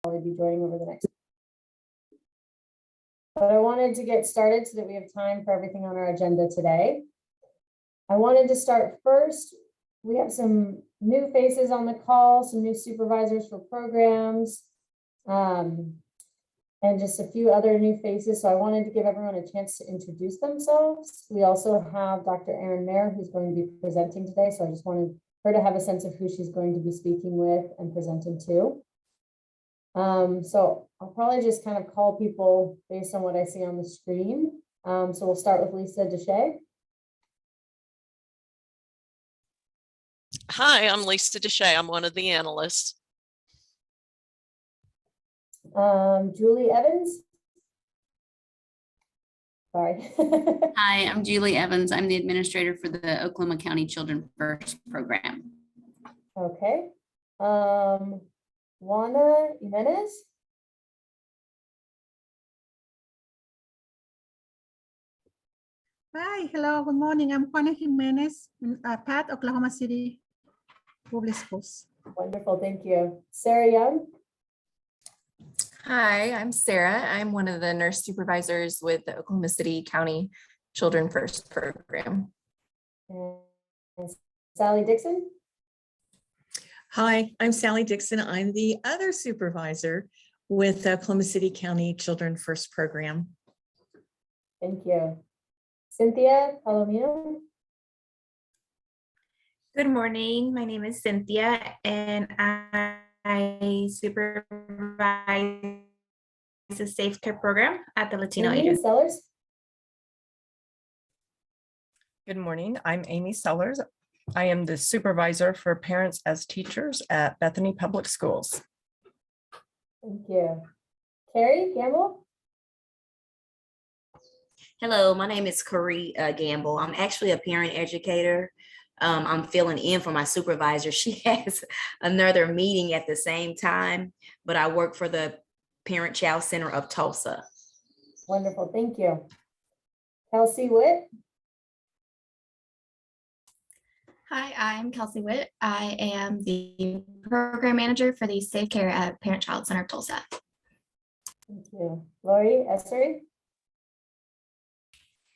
probably be joining over the next. But I wanted to get started so that we have time for everything on our agenda today. I wanted to start first. We have some new faces on the call, some new supervisors for programs, and just a few other new faces. So I wanted to give everyone a chance to introduce themselves. We also have Dr. Erin Mayer, who's going to be presenting today. So I just wanted her to have a sense of who she's going to be speaking with and presenting to. So I'll probably just kind of call people based on what I see on the screen. So we'll start with Lisa Deshay. Hi, I'm Lisa Deshay. I'm one of the analysts. Julie Evans. Sorry. Hi, I'm Julie Evans. I'm the administrator for the Oklahoma County Children First program. Okay. Juana Jimenez. Hi, hello, good morning. I'm Juana Jimenez, Pat, Oklahoma City Public Schools. Wonderful, thank you. Sarah Young. Hi, I'm Sarah. I'm one of the nurse supervisors with the Oklahoma City County Children First program. And Sally Dixon. Hi, I'm Sally Dixon. I'm the other supervisor with the Oklahoma City County Children First program. Thank you. Cynthia Palomino. Good morning. My name is Cynthia, and I supervise the Safe Care program at the Latino Amy Agency. Sellers. Good morning. I'm Amy Sellers. I am the supervisor for parents as teachers at Bethany Public Schools. Thank you. Carrie Gamble. Hello, my name is Corey Gamble. I'm actually a parent educator. I'm filling in for my supervisor. She has another meeting at the same time, but I work for the Parent Child Center of Tulsa. Wonderful, thank you. Kelsey Witt. Hi, I'm Kelsey Witt. I am the program manager for the Safe Care at Parent Child Center of Tulsa. Thank you. Lori Essery.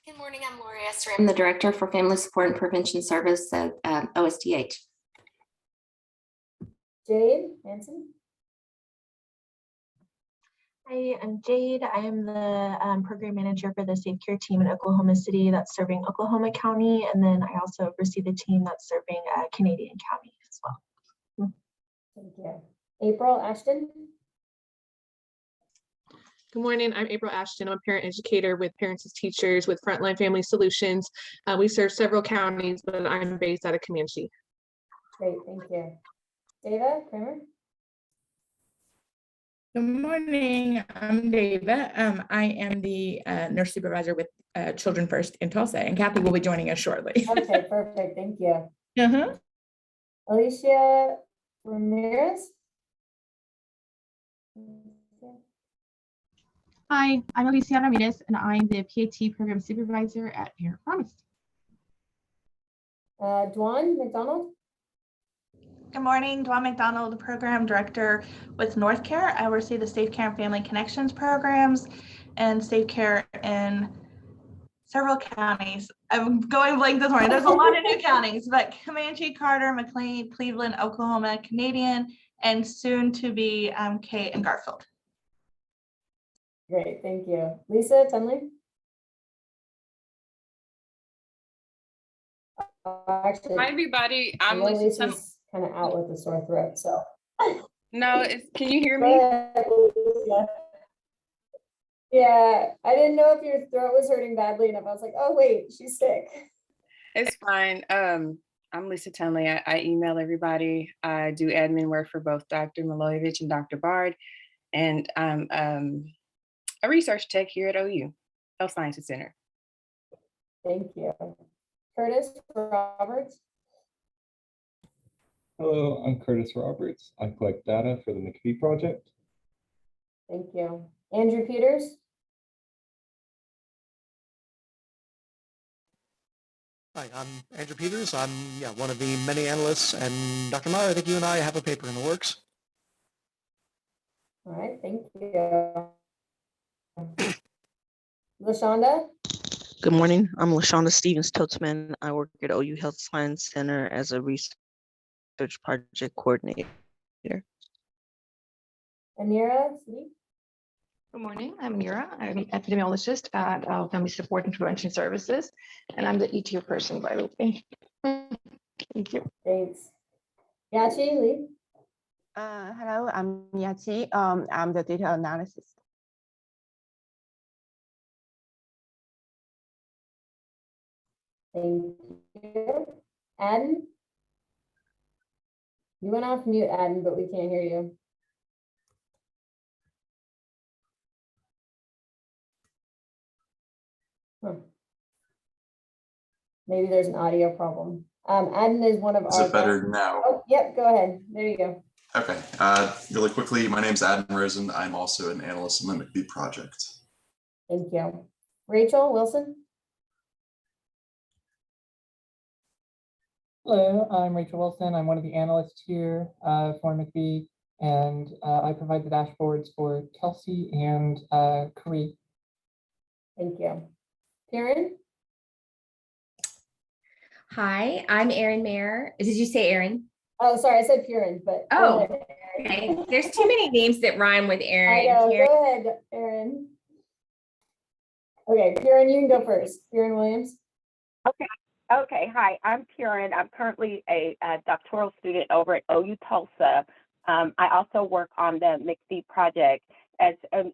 Good morning, I'm Lori Esther. I'm the director for Family Support and Prevention Service at OSDH. Jade Hanson. Hi, I'm Jade. I am the program manager for the Safe Care team in Oklahoma City that's serving Oklahoma County. And then I also oversee the team that's serving Canadian County as well. Thank you. April Ashton. Good morning, I'm April Ashton. I'm a parent educator with Parents as Teachers with Frontline Family Solutions. We serve several counties, but I'm based out of Comanche. Great, thank you. Dava Kramer. Good morning, I'm Dava. I am the nurse supervisor with Children First in Tulsa, and Kathy will be joining us shortly. Okay, perfect, thank you. Alicia Ramirez. Hi, I'm Alicia Ramirez, and I'm the PAT program supervisor at Parent Promise. Dwan McDonald. Good morning, Dwan McDonald, program director with North Care. I oversee the Safe Care and Family Connections programs and Safe Care in several counties. I'm going blank this morning. There's a lot of new counties, but Comanche, Carter, McLean, Cleveland, Oklahoma, Canadian, and soon to be Kate and Garfield. Great, thank you. Lisa Tunley. Actually, hi everybody. I'm Lisa. Lisa's kind of out with a sore throat, so. No, can you hear me? Yeah, I didn't know if your throat was hurting badly enough. I was like, oh wait, she's sick. It's fine. I'm Lisa Tunley. I email everybody. I do admin work for both Dr. Milojevic and Dr. Bard, and I'm a research tech here at OU, Health Sciences Center. Thank you. Curtis Roberts. Hello, I'm Curtis Roberts. I collect data for the MIECHV project. Thank you. Andrew Peters. Hi, I'm Andrew Peters. I'm one of the many analysts, and Dr. Meyer, I think you and I have a paper in the works. All right, thank you. LaShonda? Good morning. I'm LaShonda Stevens-Totsman. I work at OU Health Science Center as a research project coordinator. Amira? Sadiq? Good morning. I'm Mira. I'm an epidemiologist at Family Support and Prevention Services, and I'm the ETO person by the way. Thank you. Thanks. Yachi, Lee? Hello, I'm Yachi. I'm the data analysis. Thank you. Adden? You went off mute, Adden, but we can't hear you. Huh. Maybe there's an audio problem. Adden is one of Is our. it better now? Oh, yep, go ahead. There you go. Okay, really quickly, my name is Adam Rosen. I'm also an analyst in the MIECHV project. Thank you. Rachel Wilson? Hello, I'm Rachel Wilson. I'm one of the analysts here for MIECHV, and I provide the dashboards for Kelsey and Karee. Thank you. Karen? Hi, I'm Erin Mayer. Did you say Erin? Oh, sorry, I said Kieran, but. Oh, okay. There's too many names that rhyme with Erin. I know, Karen. go ahead, Erin. Okay, Kieran, you can go first. Kieran Williams. Okay. Hi, I'm Kieran. I'm currently a doctoral student over at OU Tulsa. I also work on the MIECHV project as a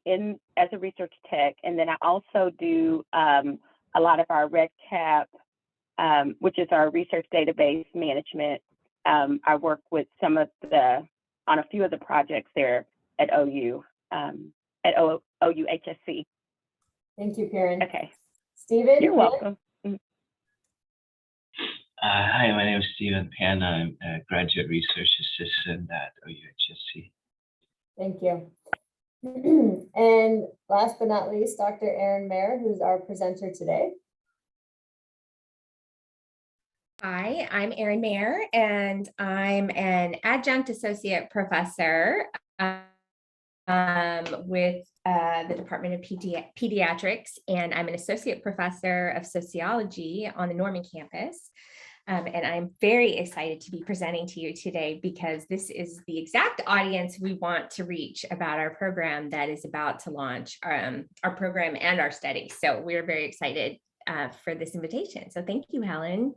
research tech, and then I also do a lot of our REDCap, which is our research database management. I work with on a few of the projects there at OU, HSC. Thank you, Karen. Okay. Stephen? You're welcome. Hi, my name is Stephen Pan. I'm a graduate research assistant at OU-HSC. Thank you. And last but not least, Dr. Erin Mayer, who's our presenter today. Hi, I'm Erin Mayer, and I'm an adjunct associate professor with the Department of Pediatrics, and I'm an associate professor of sociology on the Norman campus. And I'm very excited to be presenting to you today because this is the exact audience we want to reach about our program that is about to launch our program and our study. So we're very excited for this invitation. So thank you, Helen.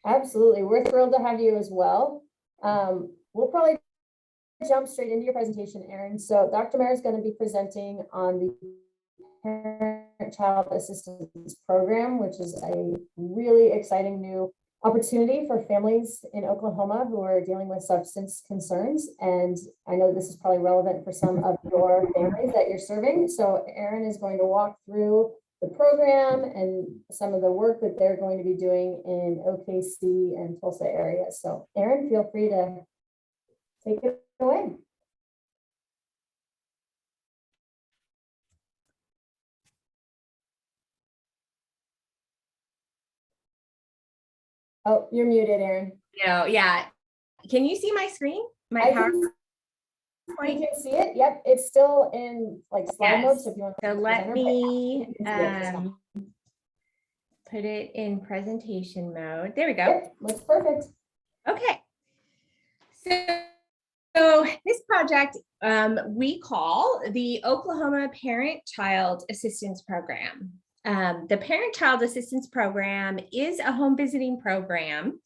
Absolutely. We're thrilled to have you as well. We'll probably jump straight into your presentation, Erin. So Dr. Mayer is going to be presenting on the Parent-Child Assistance Program, which is a really exciting new opportunity for families in Oklahoma who are dealing with substance concerns. And I know this is probably relevant for some of your families that you're serving. So Erin is going to walk through the program and some of the work that they're going to be doing in OKC and Tulsa area. So Erin, feel free to take it away. Oh, you're muted, Erin. No, yeah. Can you see my screen? My PowerPoint? You can see it. Yep, it's still in like slide mode. So if you want So let me put it it in presentation mode. There we go. Yep, looks perfect. Okay. So this project we call the Oklahoma Parent-Child Assistance Program. The Parent-Child Assistance Program is a home visiting program.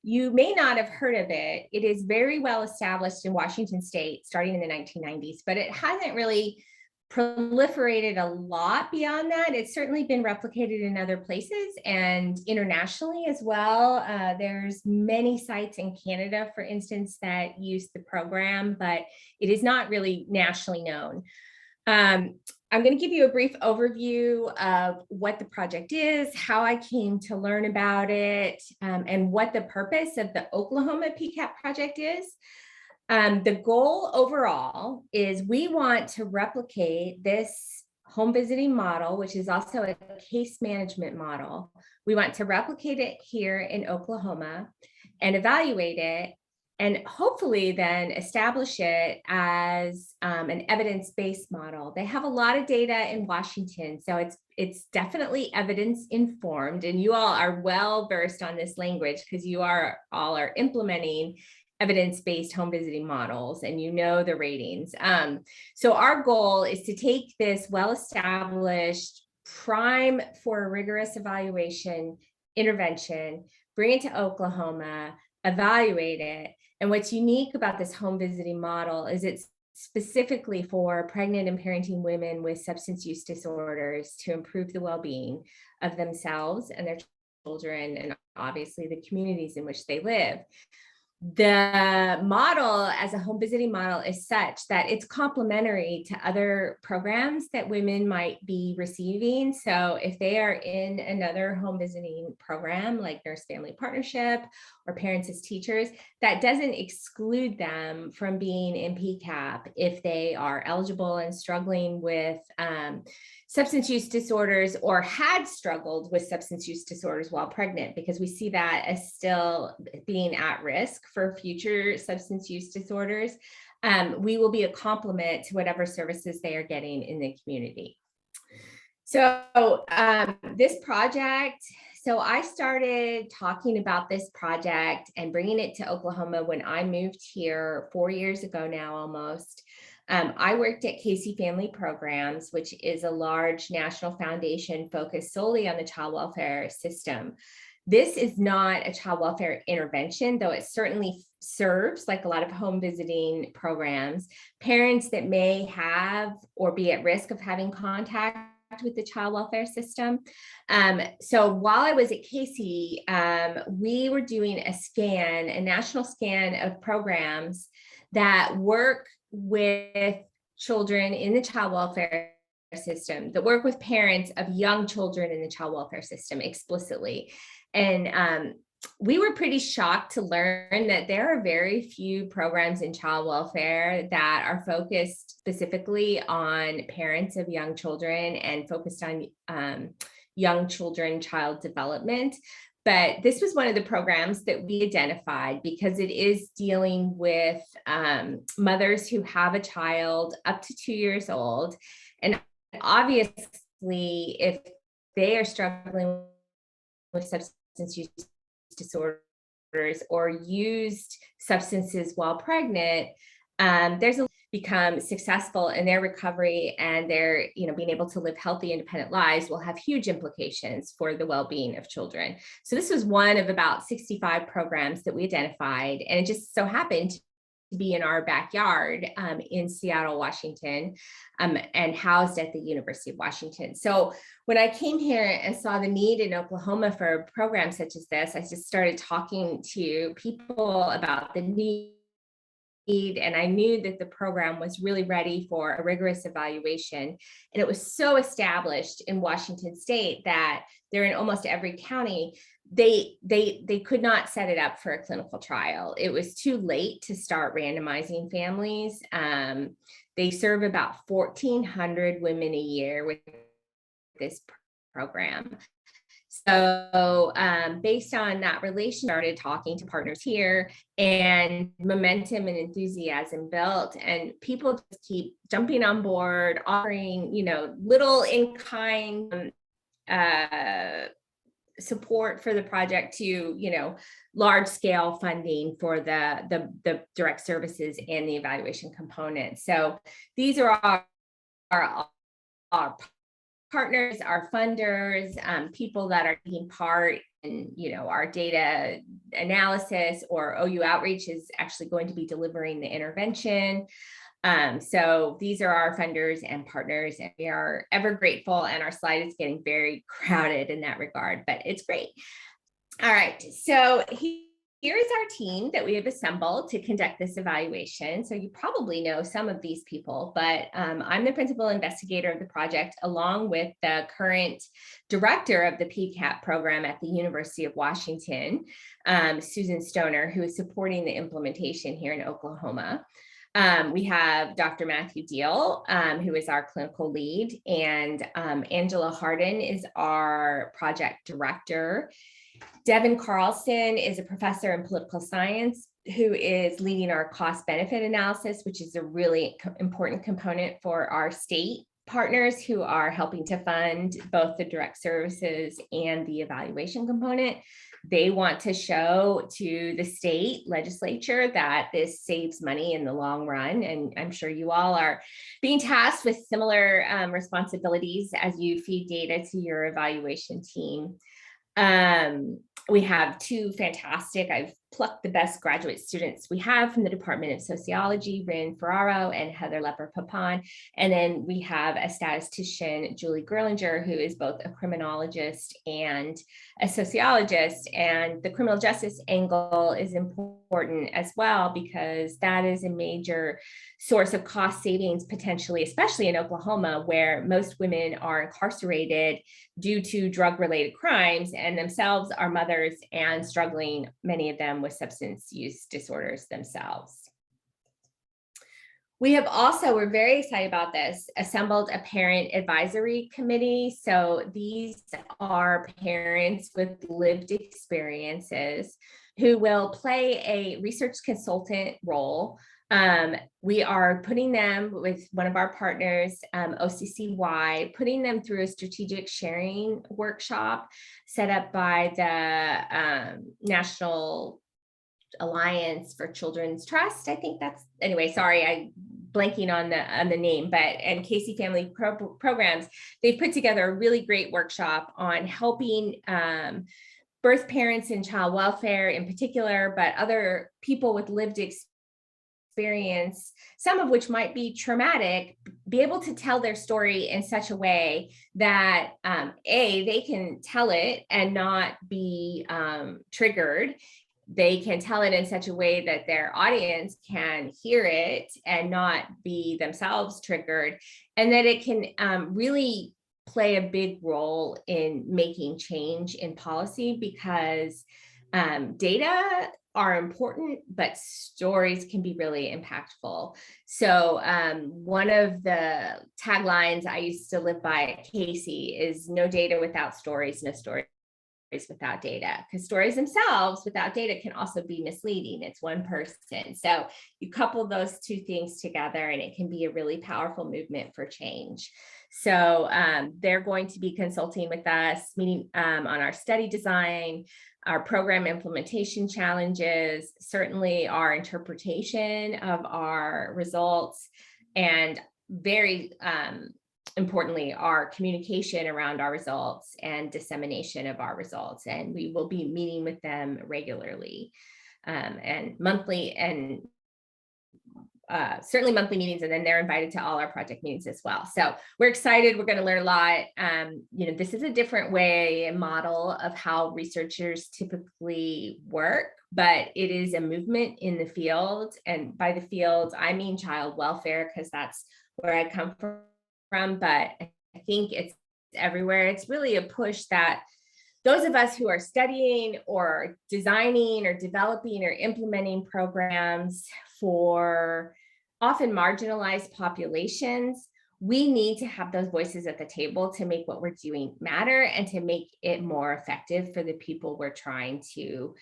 You may not have heard of it. It is very well established in Washington State starting in the 1990s, but it hasn't really proliferated a lot beyond that. It's certainly been replicated in other places and internationally as well. There's many sites in Canada, for instance, that use the program, but it is not really nationally known. I'm going to give you a brief overview of what the project is, how I came to learn about it, and what the purpose of the Oklahoma PCAP project is. The goal overall is we want to replicate this home visiting model, which is also a case management model. We want to replicate it here in Oklahoma and evaluate it and hopefully then establish it as an evidence-based model. They have a lot of data in Washington, so it's definitely evidence informed, and you all are well versed on this language because you all are implementing evidence-based home visiting models, and you know the ratings. So our goal is to take this well-established prime for a rigorous evaluation intervention, bring it to Oklahoma, evaluate it. And what's unique about this home visiting model is it's specifically for pregnant and parenting women with substance use disorders to improve the well-being of themselves and their children, and obviously the communities in which they live. The model as a home visiting model is such that it's complementary to other programs that women might be receiving. So if they are in another home visiting program like Nurse Family Partnership or Parents as Teachers, that doesn't exclude them from being in PCAP if they are eligible and struggling with substance use disorders or had struggled with substance use disorders while pregnant, because we see that as still being at risk for future substance use disorders. We will be a complement to whatever services they are getting in the community. So this project, so I started talking about this project and bringing it to Oklahoma when I moved here 4 years ago now almost. I worked at Casey Family Programs, which is a large national foundation focused solely on the child welfare system. This is not a child welfare intervention, though it certainly serves, like a lot of home visiting programs, parents that may have or be at risk of having contact with the child welfare system. So while I was at Casey, we were doing a national scan of programs that work with children in the child welfare system, that work with parents of young children in the child welfare system explicitly. And we were pretty shocked to learn that there are very few programs in child welfare that are focused specifically on parents of young children and focused on young children child development. But this was one of the programs that we identified because it is dealing with mothers who have a child up to 2 years old. And obviously, if they are struggling with substance use disorders or used substances while pregnant, there's become successful in their recovery and their, being able to live healthy, independent lives will have huge implications for the well-being of children. So this was one of about 65 programs that we identified, and it just so happened to be in our backyard in Seattle, Washington, and housed at the University of Washington. So when I came here and saw the need in Oklahoma for a program such as this, I just started talking to people about the need. And I knew that the program was really ready for a rigorous evaluation. And it was so established in Washington State that they're in almost every county. They could not set it up for a clinical trial. It was too late to start randomizing families. They serve about 1,400 women a year with this program. So based on that relation, started talking to partners here, and momentum and enthusiasm built, and people just keep jumping on board, offering, little in-kind support for the project to, large scale funding for the direct services and the evaluation component. So these are our partners, our funders, people that are taking part in, our data analysis, or OU Outreach is actually going to be delivering the intervention. So these are our funders and partners, and we are ever grateful, and our slide is getting very crowded in that regard, but it's great. All right, so here is our team that we have assembled to conduct this evaluation. So you probably know some of these people, but I'm the principal investigator of the project, along with the current director of the PCAP program at the University of Washington, Susan Stoner, who is supporting the implementation here in Oklahoma. We have Dr. Matthew Deal, who is our clinical lead, and Angela Harden is our project director. Devin Carlson is a professor in political science who is leading our cost benefit analysis, which is a really important component for our state partners who are helping to fund both the direct services and the evaluation component. They want to show to the state legislature that this saves money in the long run. And I'm sure you all are being tasked with similar responsibilities as you feed data to your evaluation team. We have two fantastic, I've plucked the best graduate students we have from the Department of Sociology, Rin Ferraro and Heather Lepper-Papon. And then we have a statistician, Julie Gerlinger, who is both a criminologist and a sociologist. And the criminal justice angle is important as well, because that is a major source of cost savings potentially, especially in Oklahoma, where most women are incarcerated due to drug-related crimes and themselves are mothers and struggling, many of them with substance use disorders themselves. We have also, we're very excited about this, assembled a parent advisory committee. So these are parents with lived experiences who will play a research consultant role. We are putting them with one of our partners, OCCY, putting them through a strategic sharing workshop set up by the National Alliance for Children's Trust. I think that's, anyway, sorry, I blanking on the name, but, and Casey Family Programs, they've put together a really great workshop on helping birth parents and child welfare in particular, but other people with lived experience, some of which might be traumatic, be able to tell their story in such a way that they can tell it and not be triggered. They can tell it in such a way that their audience can hear it and not be themselves triggered, and that it can really play a big role in making change in policy, because data are important, but stories can be really impactful. So one of the taglines I used to live by at Casey is no data without stories, no stories without data, because stories themselves without data can also be misleading. It's one person. So you couple those two things together and it can be a really powerful movement for change. So they're going to be consulting with us, meeting on our study design, our program implementation challenges, certainly our interpretation of our results, and very importantly, our communication around our results and dissemination of our results. And we will be meeting with them regularly and monthly, and certainly monthly meetings, and then they're invited to all our project meetings as well. So we're excited. We're going to learn a lot. This is a different way and model of how researchers typically work, but it is a movement in the field. And by the field, I mean child welfare, because that's where I come from. But I think it's everywhere. It's really a push that those of us who are studying or designing or developing or implementing programs for often marginalized populations, we need to have those voices at the table to make what we're doing matter and to make it more effective for the people we're trying to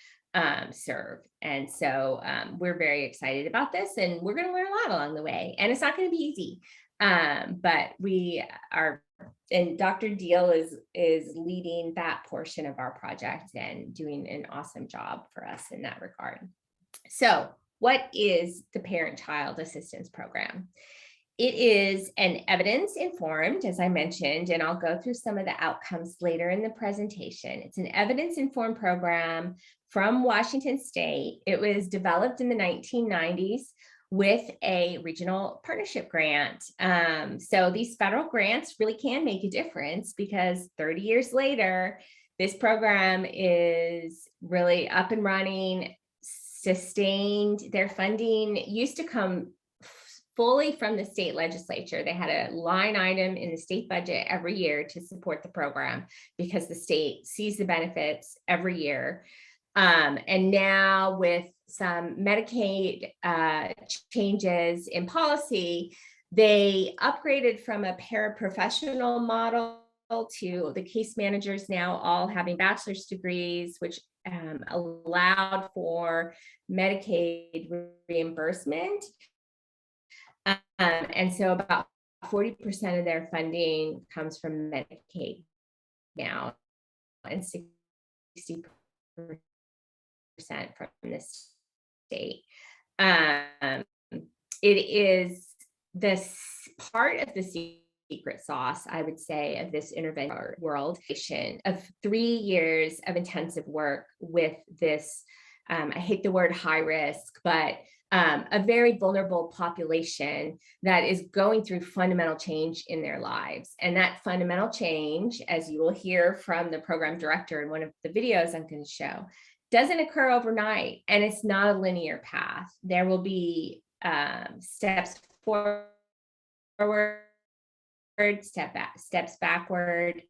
serve. And so we're very excited about this, and we're going to learn a lot along the way, and it's not going to be easy. But we are, and Dr. Deal is leading that portion of our project and doing an awesome job for us in that regard. So what is the Parent-Child Assistance Program? It is an evidence-informed, as I mentioned, and I'll go through some of the outcomes later in the presentation. It's an evidence-informed program from Washington State. It was developed in the 1990s with a regional partnership grant. So these federal grants really can make a difference, because 30 years later, this program is really up and running, sustained. Their funding used to come fully from the state legislature. They had a line item in the state budget every year to support the program, because the state sees the benefits every year. And now with some Medicaid changes in policy, they upgraded from a paraprofessional model to the case managers now all having bachelor's degrees, which allowed for Medicaid reimbursement. And so about 40% of their funding comes from Medicaid now, and 60% from the state. It is this part of the secret sauce, I would say, of this intervention world of 3 years of intensive work with this, I hate the word high risk, but a very vulnerable population that is going through fundamental change in their lives. And that fundamental change, as you will hear from the program director in one of the videos I'm going to show, doesn't occur overnight, and it's not a linear path. There will be steps forward, steps backward.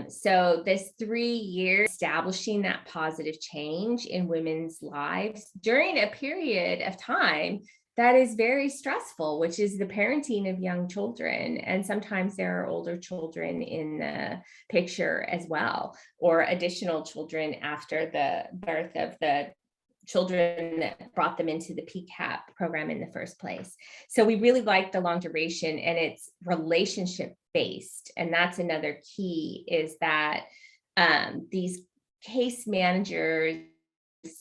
So this 3 years establishing that positive change in women's lives during a period of time that is very stressful, which is the parenting of young children. And sometimes there are older children in the picture as well, or additional children after the birth of the children that brought them into the PCAP program in the first place. So we really like the long duration, and it's relationship based. And that's another key, is that these case managers,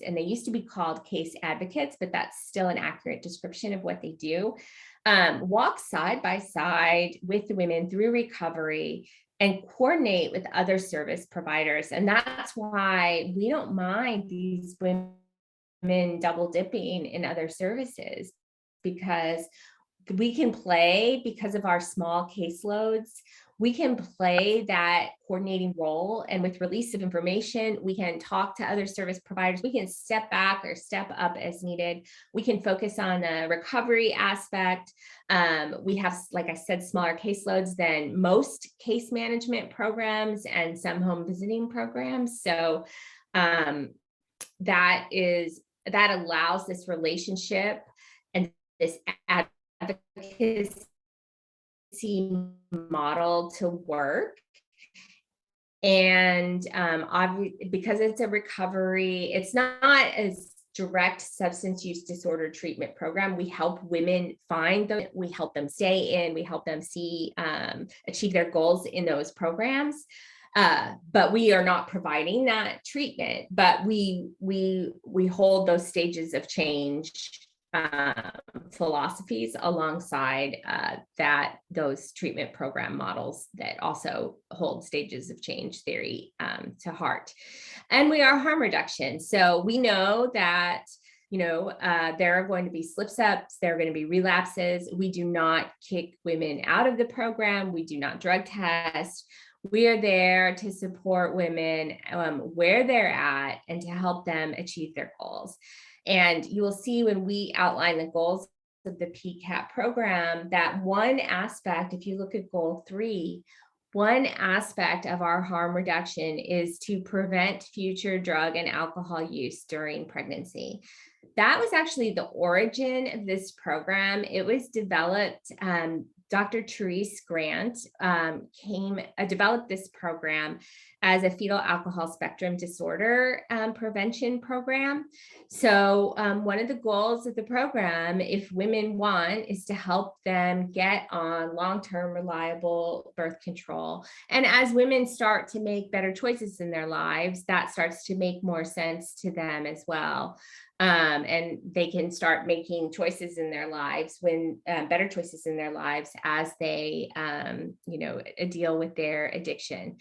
and they used to be called case advocates, but that's still an accurate description of what they do, walk side by side with the women through recovery and coordinate with other service providers. And that's why we don't mind these women double dipping in other services, because we can play, because of our small caseloads, we can play that coordinating role. And with release of information, we can talk to other service providers. We can step back or step up as needed. We can focus on the recovery aspect. We have, like I said, smaller caseloads than most case management programs and some home visiting programs. So that allows this relationship and this advocacy model to work. And because it's a recovery, it's not as direct substance use disorder treatment program. We help women find them, we help them stay in, we help them achieve their goals in those programs. But we are not providing that treatment, but we hold those stages of change philosophies alongside those treatment program models that also hold stages of change theory to heart. And we are harm reduction. So we know that there are going to be slip-ups, there are going to be relapses. We do not kick women out of the program. We do not drug test. We are there to support women where they're at and to help them achieve their goals. And you will see when we outline the goals of the PCAP program that one aspect, if you look at goal 3, one aspect of our harm reduction is to prevent future drug and alcohol use during pregnancy. That was actually the origin of this program. It was developed, Dr. Therese Grant developed this program as a fetal alcohol spectrum disorder prevention program. So one of the goals of the program, if women want, is to help them get on long-term reliable birth control. And as women start to make better choices in their lives, that starts to make more sense to them as well. And they can start making choices in their lives better choices in their lives as they, deal with their addiction.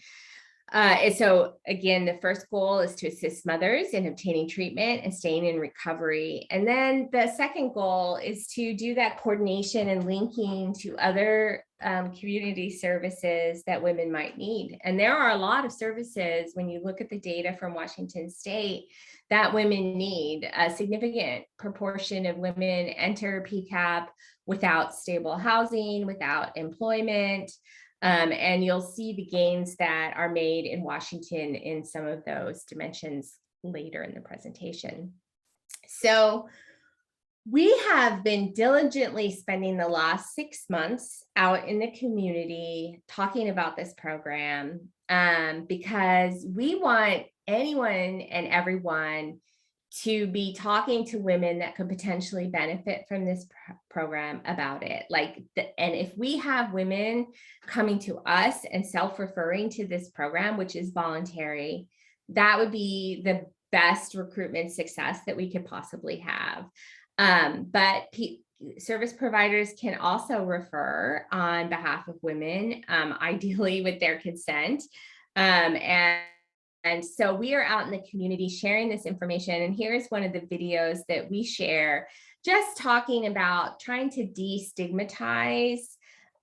And so again, the first goal is to assist mothers in obtaining treatment and staying in recovery. And then the second goal is to do that coordination and linking to other community services that women might need. And there are a lot of services, when you look at the data from Washington State, that women need. A significant proportion of women enter PCAP without stable housing, without employment. And you'll see the gains that are made in Washington in some of those dimensions later in the presentation. So We have been diligently spending the last 6 months out in the community talking about this program because we want anyone and everyone to be talking to women that could potentially benefit from this program about it. And if we have women coming to us and self-referring to this program, which is voluntary, that would be the best recruitment success that we could possibly have. But service providers can also refer on behalf of women, ideally with their consent. And so we are out in the community sharing this information. And here's one of the videos that we share, just talking about trying to destigmatize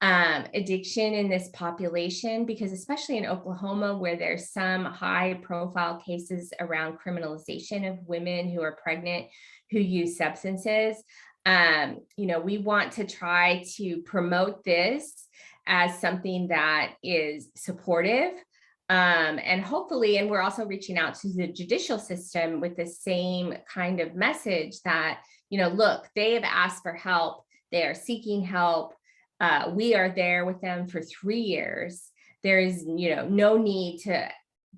addiction in this population, because especially in Oklahoma, where there's some high profile cases around criminalization of women who are pregnant who use substances, we want to try to promote this as something that is supportive. And hopefully, and we're also reaching out to the judicial system with the same kind of message that, look, they have asked for help. They are seeking help. We are there with them for 3 years. There is, no need to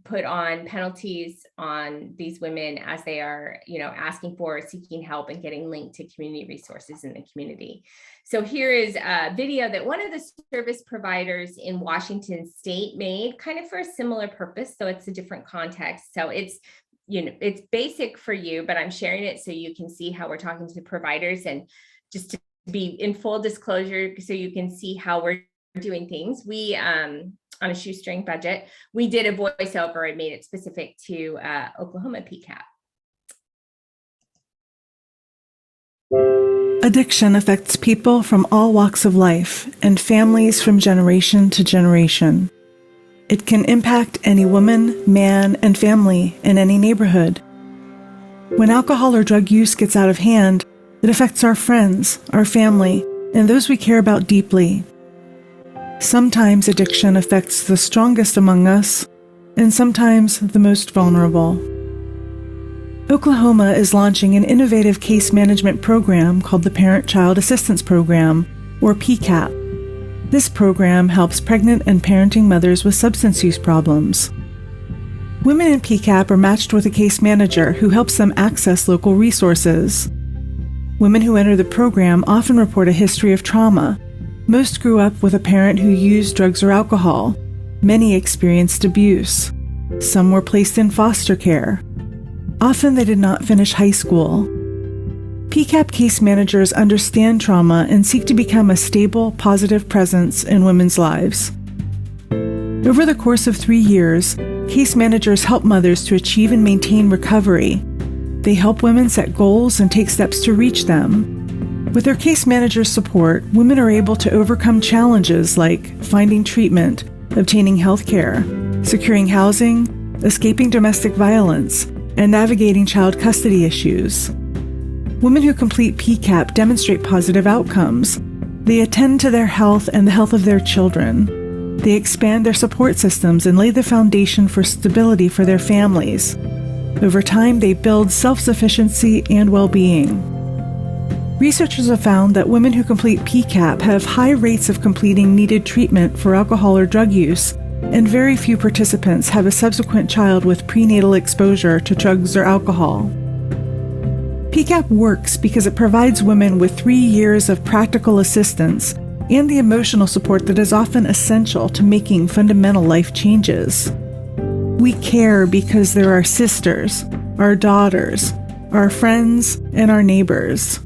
put on penalties on these women as they are, asking for, seeking help and getting linked to community resources in the community. So here is a video that one of the service providers in Washington State made, kind of for a similar purpose. So it's a different context. So it's, it's basic for you, but I'm sharing it so you can see how we're talking to providers, and just to be in full disclosure so you can see how we're doing things. We, on a shoestring budget, we did a voiceover and made it specific to Oklahoma PCAP. Addiction affects people from all walks of life and families from generation to generation. It can impact any woman, man, and family in any neighborhood. When alcohol or drug use gets out of hand, it affects our friends, our family, and those we care about deeply. Sometimes addiction affects the strongest among us, and sometimes the most vulnerable. Oklahoma is launching an innovative case management program called the Parent-Child Assistance Program, or PCAP. This program helps pregnant and parenting mothers with substance use problems. Women in PCAP are matched with a case manager who helps them access local resources. Women who enter the program often report a history of trauma. Most grew up with a parent who used drugs or alcohol. Many experienced abuse. Some were placed in foster care. Often they did not finish high school. PCAP case managers understand trauma and seek to become a stable, positive presence in women's lives. Over the course of 3 years, case managers help mothers to achieve and maintain recovery. They help women set goals and take steps to reach them. With their case manager's support, women are able to overcome challenges like finding treatment, obtaining health care, securing housing, escaping domestic violence, and navigating child custody issues. Women who complete PCAP demonstrate positive outcomes. They attend to their health and the health of their children. They expand their support systems and lay the foundation for stability for their families. Over time, they build self-sufficiency and well-being. Researchers have found that women who complete PCAP have high rates of completing needed treatment for alcohol or drug use, and very few participants have a subsequent child with prenatal exposure to drugs or alcohol. PCAP works because it provides women with 3 years of practical assistance and the emotional support that is often essential to making fundamental life changes. We care because they're our sisters, our daughters, our friends, and our neighbors.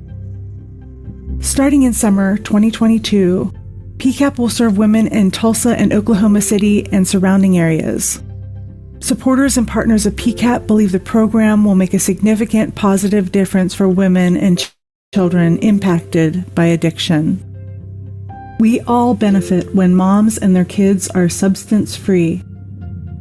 Starting in summer 2022, PCAP will serve women in Tulsa and Oklahoma City and surrounding areas. Supporters and partners of PCAP believe the program will make a significant positive difference for women and children impacted by addiction. We all benefit when moms and their kids are substance-free.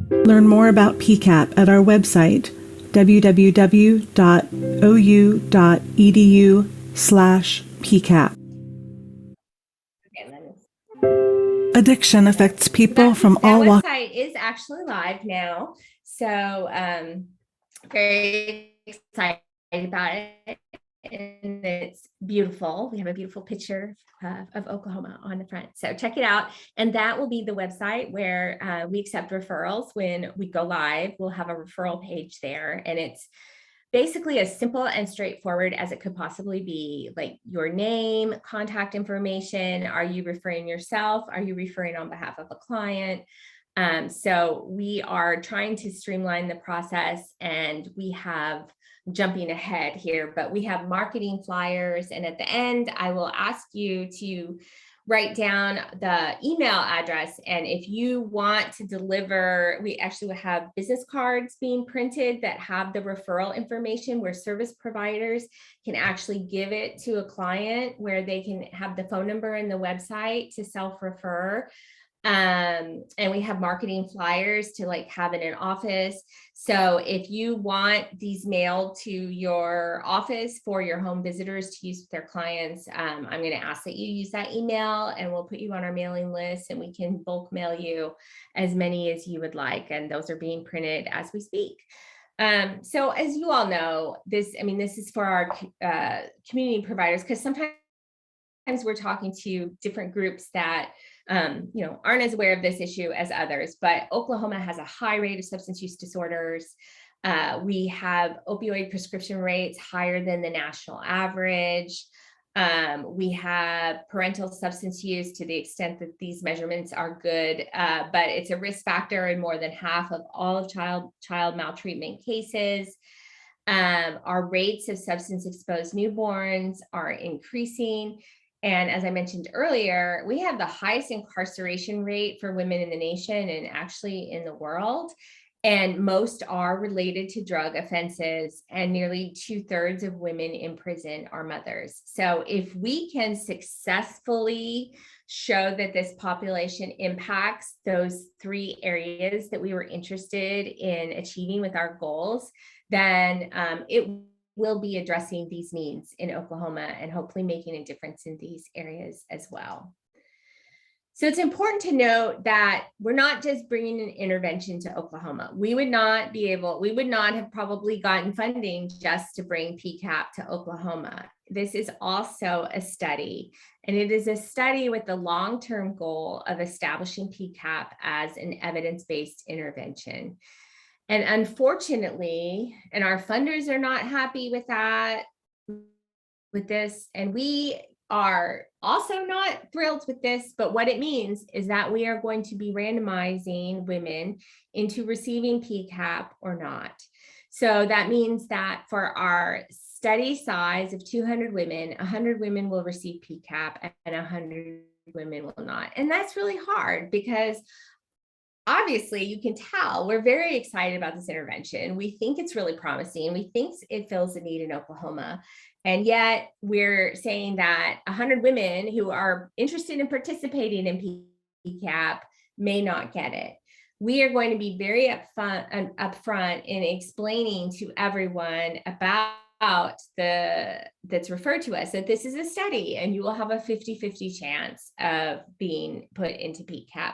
Learn more about PCAP at our website, www.ou.edu/PCAP. Addiction affects people from all walks. That website is actually live now, so very excited about it. and it's beautiful. We have a beautiful picture of Oklahoma on the front. So check it out. And that will be the website where we accept referrals. When we go live, we'll have a referral page there. And it's basically as simple and straightforward as it could possibly be, like your name, contact information. Are you referring yourself? Are you referring on behalf of a client? So we are trying to streamline the process, and we have, jumping ahead here, but we have marketing flyers. And at the end, I will ask you to write down the email address. And if you want to deliver, we actually will have business cards being printed that have the referral information where service providers can actually give it to a client, where they can have the phone number and the website to self-refer. And we have marketing flyers to like have in an office. So if you want these mailed to your office for your home visitors to use with their clients, I'm going to ask that you use that email, and we'll put you on our mailing list, and we can bulk mail you as many as you would like. And those are being printed as we speak. So as you all know, this is for our community providers, because sometimes we're talking to different groups that aren't as aware of this issue as others, but Oklahoma has a high rate of substance use disorders. We have opioid prescription rates higher than the national average. We have parental substance use to the extent that these measurements are good, but it's a risk factor in more than half of all of child maltreatment cases. Our rates of substance exposed newborns are increasing. And as I mentioned earlier, we have the highest incarceration rate for women in the nation and actually in the world. And most are related to drug offenses, and nearly 2/3 of women in prison are mothers. So if we can successfully show that this population impacts those 3 areas that we were interested in achieving with our goals, then it will be addressing these needs in Oklahoma and hopefully making a difference in these areas as well. So it's important to note that we're not just bringing an intervention to Oklahoma. We would not have probably gotten funding just to bring PCAP to Oklahoma. This is also a study, and it is a study with the long-term goal of establishing PCAP as an evidence-based intervention. And unfortunately, and our funders are not happy with this, and we are also not thrilled with this, but what it means is that we are going to be randomizing women into receiving PCAP or not. So that means that for our study size of 200 women, 100 women will receive PCAP and 100 women will not. And that's really hard because obviously, you can tell we're very excited about this intervention. We think it's really promising. We think it fills a need in Oklahoma. And yet we're saying that 100 women who are interested in participating in PCAP may not get it. We are going to be very upfront in explaining to everyone about that's referred to us that this is a study, and you will have a 50-50 chance of being put into PCAP.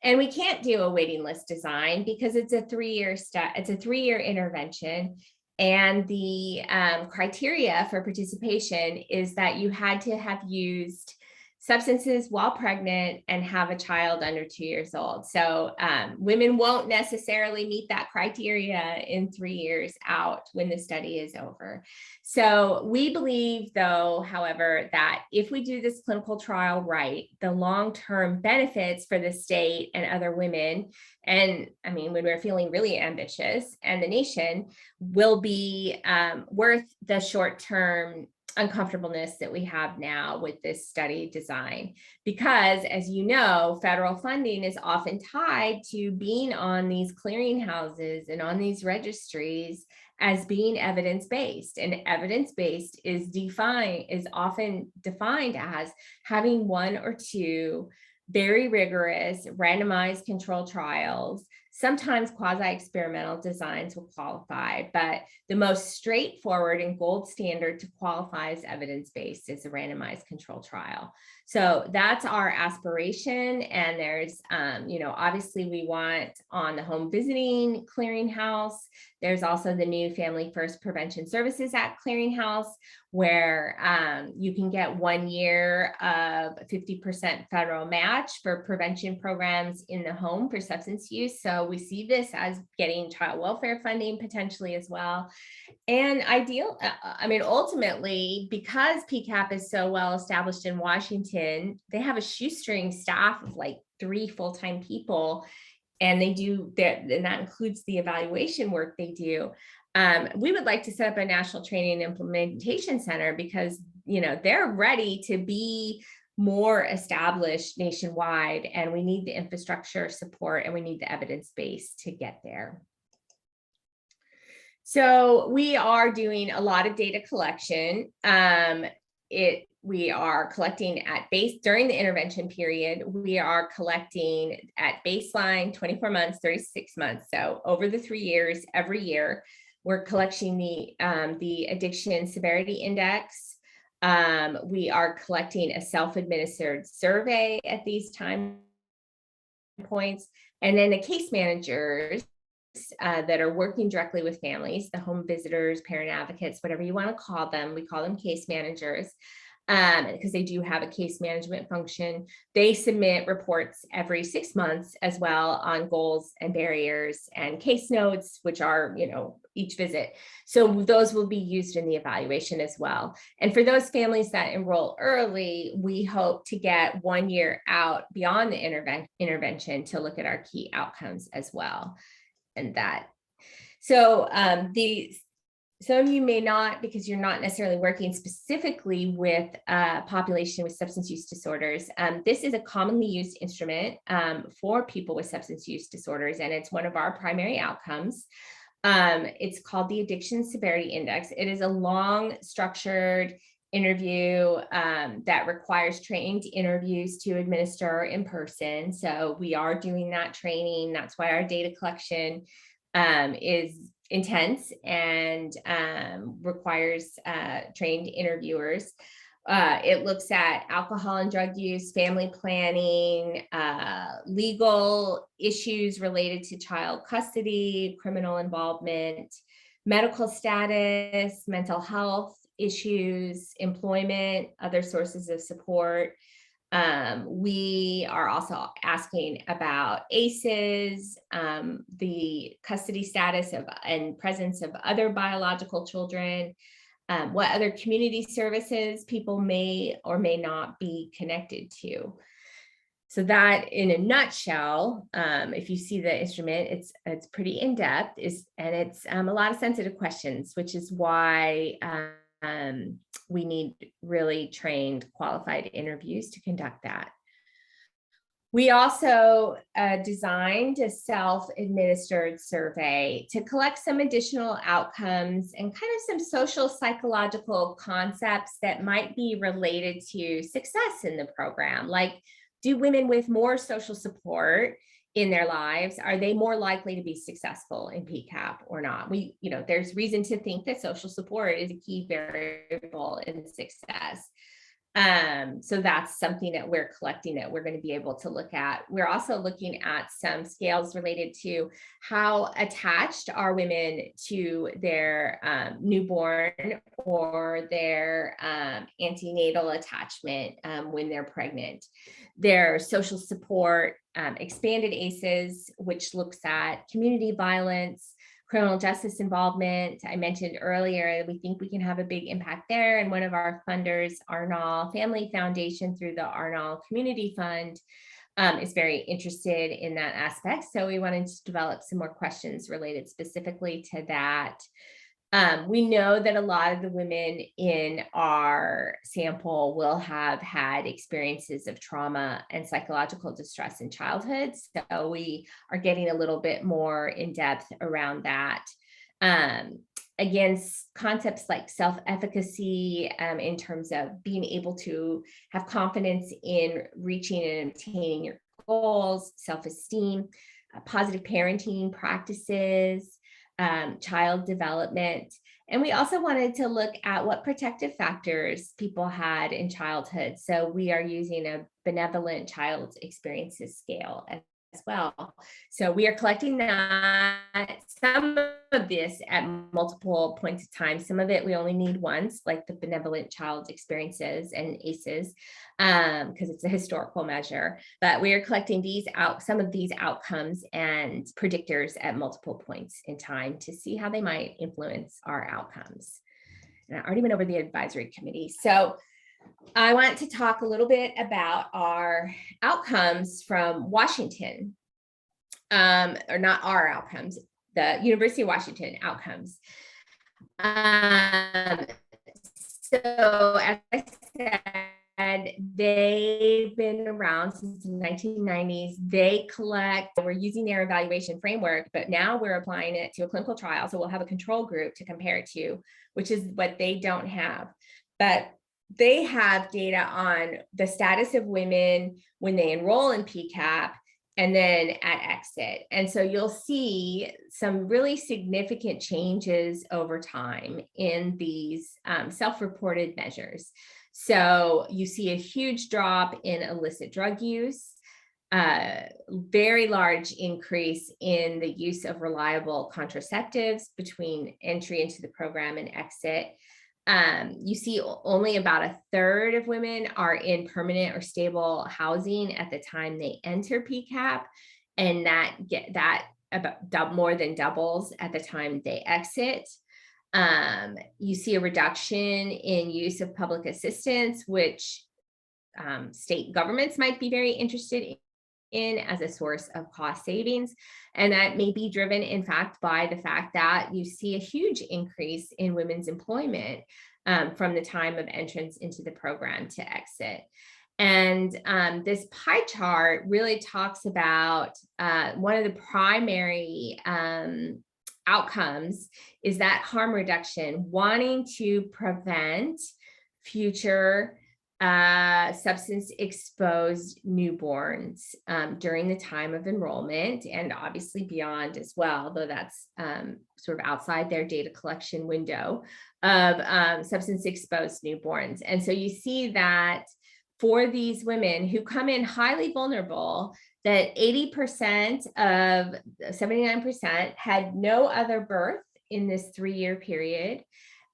And we can't do a waiting list design because it's a 3-year intervention. And the criteria for participation is that you had to have used substances while pregnant and have a child under 2 years old. So women won't necessarily meet that criteria in 3 years out when the study is over. So we believe, though, however, that if we do this clinical trial right, the long-term benefits for the state and other women, and I mean, when we're feeling really ambitious, and the nation, will be worth the short-term uncomfortableness that we have now with this study design. Because, as you know, federal funding is often tied to being on these clearinghouses and on these registries as being evidence-based. And evidence-based is often defined as having 1 or 2 very rigorous randomized controlled trials. Sometimes quasi-experimental designs will qualify, but the most straightforward and gold standard to qualify as evidence-based is a randomized controlled trial. So that's our aspiration. And there's, obviously we want on the home visiting clearinghouse. There's also the new Family First Prevention Services Act clearinghouse, where you can get 1 year of 50% federal match for prevention programs in the home for substance use. So we see this as getting child welfare funding potentially as well. And ultimately, because PCAP is so well established in Washington, they have a shoestring staff of like 3 full-time people, and they do that, and that includes the evaluation work they do. We would like to set up a national training and implementation center because, they're ready to be more established nationwide, and we need the infrastructure support and we need the evidence base to get there. So we are doing a lot of data collection. We are collecting during the intervention period, we are collecting at baseline 24 months, 36 months. So over the 3 years, every year, we're collecting the addiction severity index. We are collecting a self-administered survey at these time points. And then the case managers that are working directly with families, the home visitors, parent advocates, whatever you want to call them, we call them case managers, because they do have a case management function. They submit reports every 6 months as well on goals and barriers and case notes, which are, each visit. So those will be used in the evaluation as well. And for those families that enroll early, we hope to get 1 year out beyond the intervention to look at our key outcomes as well. And that, so some of you may not, because you're not necessarily working specifically with a population with substance use disorders. This is a commonly used instrument for people with substance use disorders, and it's one of our primary outcomes. It's called the Addiction Severity Index. It is a long, structured interview that requires trained interviews to administer in person. So we are doing that training. That's why our data collection is intense and requires trained interviewers. It looks at alcohol and drug use, family planning, legal issues related to child custody, criminal involvement, medical status, mental health issues, employment, other sources of support. We are also asking about ACEs, the custody status of and presence of other biological children, what other community services people may or may not be connected to. So that, in a nutshell, if you see the instrument, it's pretty in-depth, and it's a lot of sensitive questions, which is why we need really trained, qualified interviews to conduct that. We also designed a self-administered survey to collect some additional outcomes and kind of some social psychological concepts that might be related to success in the program. Like, do women with more social support in their lives, are they more likely to be successful in PCAP or not? There's reason to think that social support is a key variable in success. So that's something that we're collecting that we're going to be able to look at. We're also looking at some scales related to how attached are women to their newborn or their antenatal attachment when they're pregnant. Their social support, expanded ACEs, which looks at community violence, criminal justice involvement. I mentioned earlier, we think we can have a big impact there. And one of our funders, Arnall Family Foundation, through the Arnall Community Fund, is very interested in that aspect. So we wanted to develop some more questions related specifically to that. We know that a lot of the women in our sample will have had experiences of trauma and psychological distress in childhood. So we are getting a little bit more in depth around that. Again, concepts like self-efficacy in terms of being able to have confidence in reaching and obtaining your goals, self-esteem, positive parenting practices, child development. And we also wanted to look at what protective factors people had in childhood. So we are using a benevolent child experiences scale as well. So we are collecting that, some of this at multiple points of time. Some of it we only need once, like the benevolent child experiences and ACEs, because it's a historical measure. But we are collecting some of these outcomes and predictors at multiple points in time to see how they might influence our outcomes. And I already went over the advisory committee. So I want to talk a little bit about our outcomes from Washington, or not our outcomes, the University of Washington outcomes. So as I said, they've been around since the 1990s. We're using their evaluation framework, but now we're applying it to a clinical trial. So we'll have a control group to compare it to, which is what they don't have. But they have data on the status of women when they enroll in PCAP and then at exit. And so you'll see some really significant changes over time in these self-reported measures. So you see a huge drop in illicit drug use, very large increase in the use of reliable contraceptives between entry into the program and exit. You see only about a third of women are in permanent or stable housing at the time they enter PCAP, and that about more than doubles at the time they exit. You see a reduction in use of public assistance, which state governments might be very interested in as a source of cost savings. And that may be driven, in fact, by the fact that you see a huge increase in women's employment from the time of entrance into the program to exit. And this pie chart really talks about one of the primary outcomes is that harm reduction, wanting to prevent future substance exposed newborns during the time of enrollment, and obviously beyond as well, though that's sort of outside their data collection window of substance exposed newborns. And so you see that for these women who come in highly vulnerable, that 80% of 79% had no other birth in this 3-year period.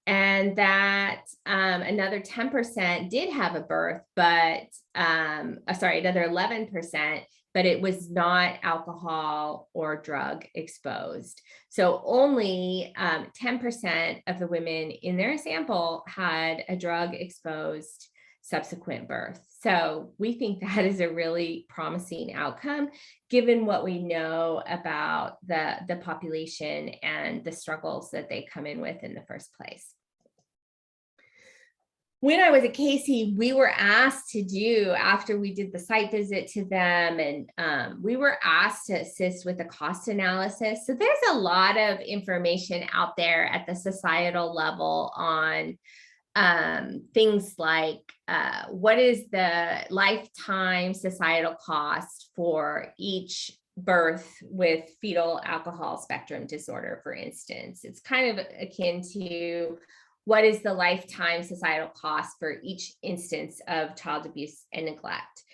And that another 10% did have a birth, but another 11%, but it was not alcohol or drug exposed. So only 10% of the women in their sample had a drug exposed subsequent birth. So we think that is a really promising outcome, given what we know about the population and the struggles that they come in with in the first place. When I was at Casey, we were asked to do, after we did the site visit to them, and we were asked to assist with a cost analysis. So there's a lot of information out there at the societal level on things like what is the lifetime societal cost for each birth with fetal alcohol spectrum disorder, for instance. It's kind of akin to what is the lifetime societal cost for each instance of child abuse and neglect.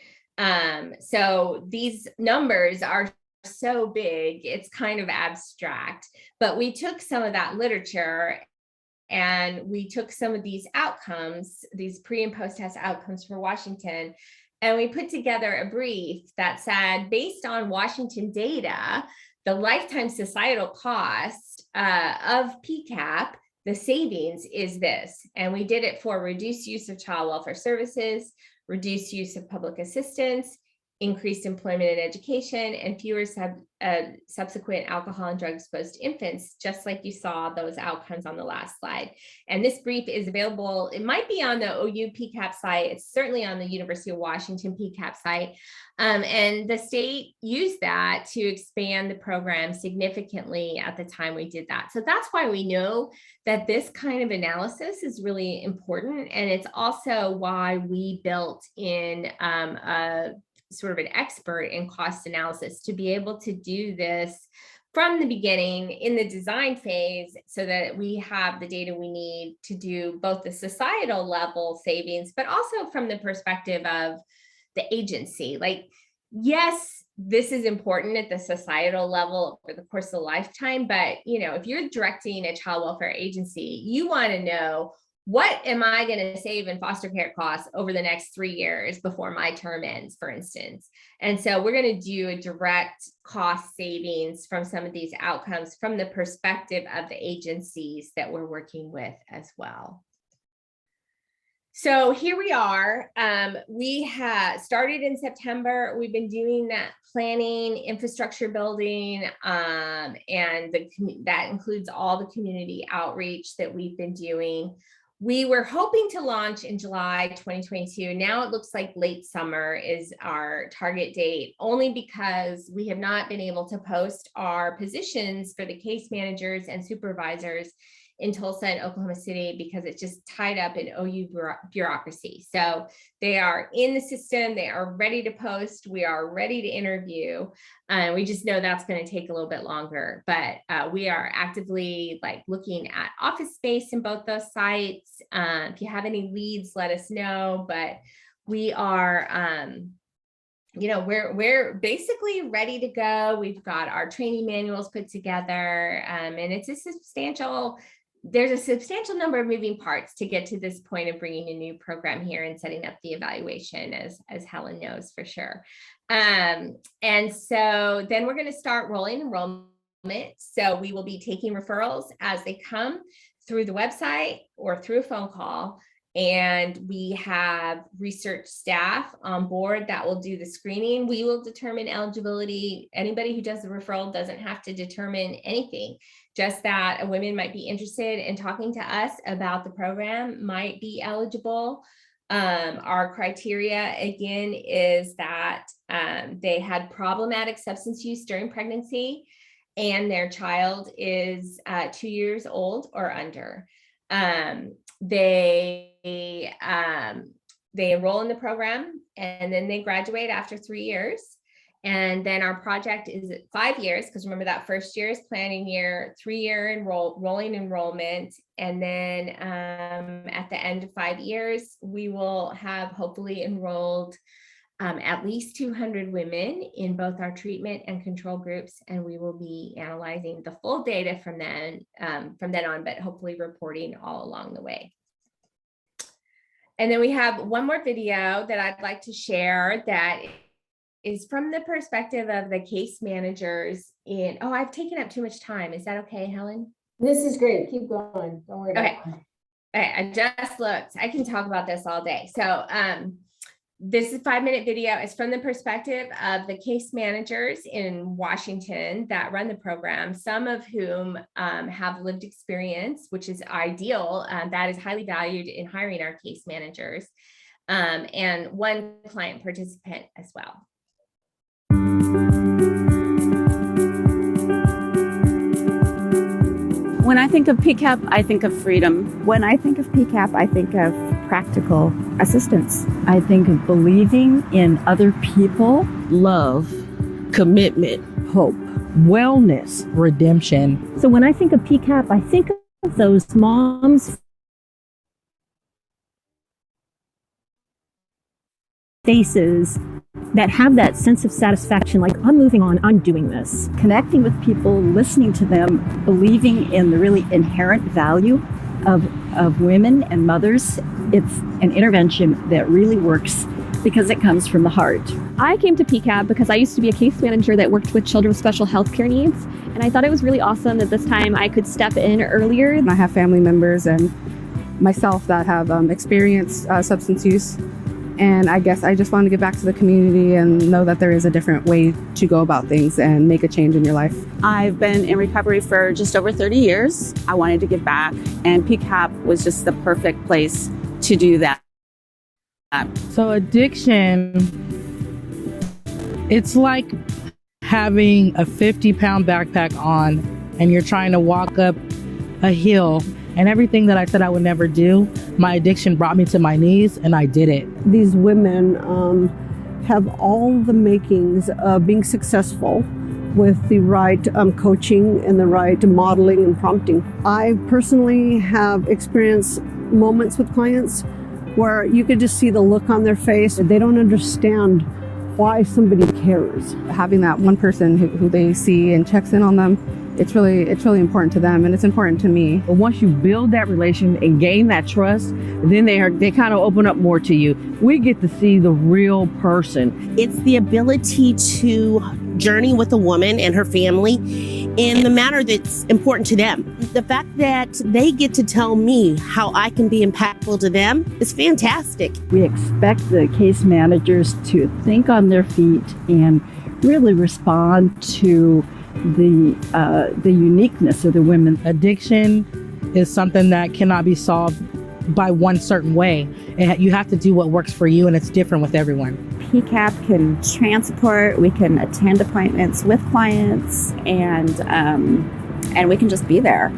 So these numbers are so big, it's kind of abstract, but we took some of that literature and we took some of these outcomes, these pre and post test outcomes for Washington, and we put together a brief that said, based on Washington data, the lifetime societal cost of PCAP, the savings is this. And we did it for reduced use of child welfare services, reduced use of public assistance, increased employment and education, and fewer subsequent alcohol and drug exposed infants, just like you saw those outcomes on the last slide. And this brief is available. It might be on the OU PCAP site. It's certainly on the University of Washington PCAP site. And the state used that to expand the program significantly at the time we did that. So that's why we know that this kind of analysis is really important. And it's also why we built in a sort of an expert in cost analysis to be able to do this from the beginning in the design phase so that we have the data we need to do both the societal level savings, but also from the perspective of the agency. Like, yes, this is important at the societal level over the course of a lifetime, but if you're directing a child welfare agency, you want to know, what am I going to save in foster care costs over the next 3 years before my term ends, for instance? And so we're going to do a direct cost savings from some of these outcomes from the perspective of the agencies that we're working with as well. So here we are. We have started in September. We've been doing that planning, infrastructure building, and that includes all the community outreach that we've been doing. We were hoping to launch in July 2022. Now it looks like late summer is our target date, only because we have not been able to post our positions for the case managers and supervisors in Tulsa and Oklahoma City because it's just tied up in OU bureaucracy. So they are in the system, they are ready to post, we are ready to interview. We just know that's going to take a little bit longer, but we are actively looking at office space in both those sites. If you have any leads, let us know, but we are, we're basically ready to go. We've got our training manuals put together, and it's there's a substantial number of moving parts to get to this point of bringing a new program here and setting up the evaluation, as Helen knows for sure. And so then we're going to start rolling enrollment. So we will be taking referrals as they come through the website or through a phone call. And we have research staff on board that will do the screening. We will determine eligibility. Anybody who does the referral doesn't have to determine anything, just that a woman might be interested in talking to us about the program, might be eligible. Our criteria, again, is that they had problematic substance use during pregnancy and their child is 2 years old or under. They enroll in the program and then they graduate after 3 years. And then our project is 5 years, because remember that first year is planning year, 3-year rolling enrollment. And then at the end of 5 years, we will have hopefully enrolled at least 200 women in both our treatment and control groups. And we will be analyzing the full data from then on, but hopefully reporting all along the way. And then we have one more video that I'd like to share that is from the perspective of the case managers in, I've taken up too much time. Is that okay, Helen? This is great. Keep going. Don't worry about it. Okay, I just looked. I can talk about this all day. So this is a 5-minute video. It's from the perspective of the case managers in Washington that run the program, some of whom have lived experience, which is ideal. That is highly valued in hiring our case managers, and one client participant as well. When I think of PCAP, I think of freedom. When I think of PCAP, I think of practical assistance. I think of believing in other people. Love, commitment, hope, wellness, redemption. So when I think of PCAP, I think of those moms' faces that have that sense of satisfaction, like, I'm moving on, I'm doing this. Connecting with people, listening to them, believing in the really inherent value of women and mothers. It's an intervention that really works because it comes from the heart. I came to PCAP because I used to be a case manager that worked with children with special health care needs. And I thought it was really awesome that this time I could step in earlier. I have family members and myself that have experienced substance use. And I guess I just want to get back to the community and know that there is a different way to go about things and make a change in your life. I've been in recovery for just over 30 years. I wanted to give back, and PCAP was just the perfect place to do that. So addiction, it's like having a 50-pound backpack on and you're trying to walk up a hill. And everything that I said I would never do, my addiction brought me to my knees, and I did it. These women have all the makings of being successful, with the right coaching and the right modeling and prompting. I personally have experienced moments with clients where you could just see the look on their face. They don't understand why somebody cares. Having that one person who they see and checks in on them, it's really important to them, and it's important to me. But once you build that relation and gain that trust, then they kind of open up more to you. We get to see the real person. It's the ability to journey with a woman and her family in the manner that's important to them. The fact that they get to tell me how I can be impactful to them is fantastic. We expect the case managers to think on their feet and really respond to the uniqueness of the women. Addiction is something that cannot be solved by one certain way. You have to do what works for you, and it's different with everyone. PCAP can transport, we can attend appointments with clients, and we can just be there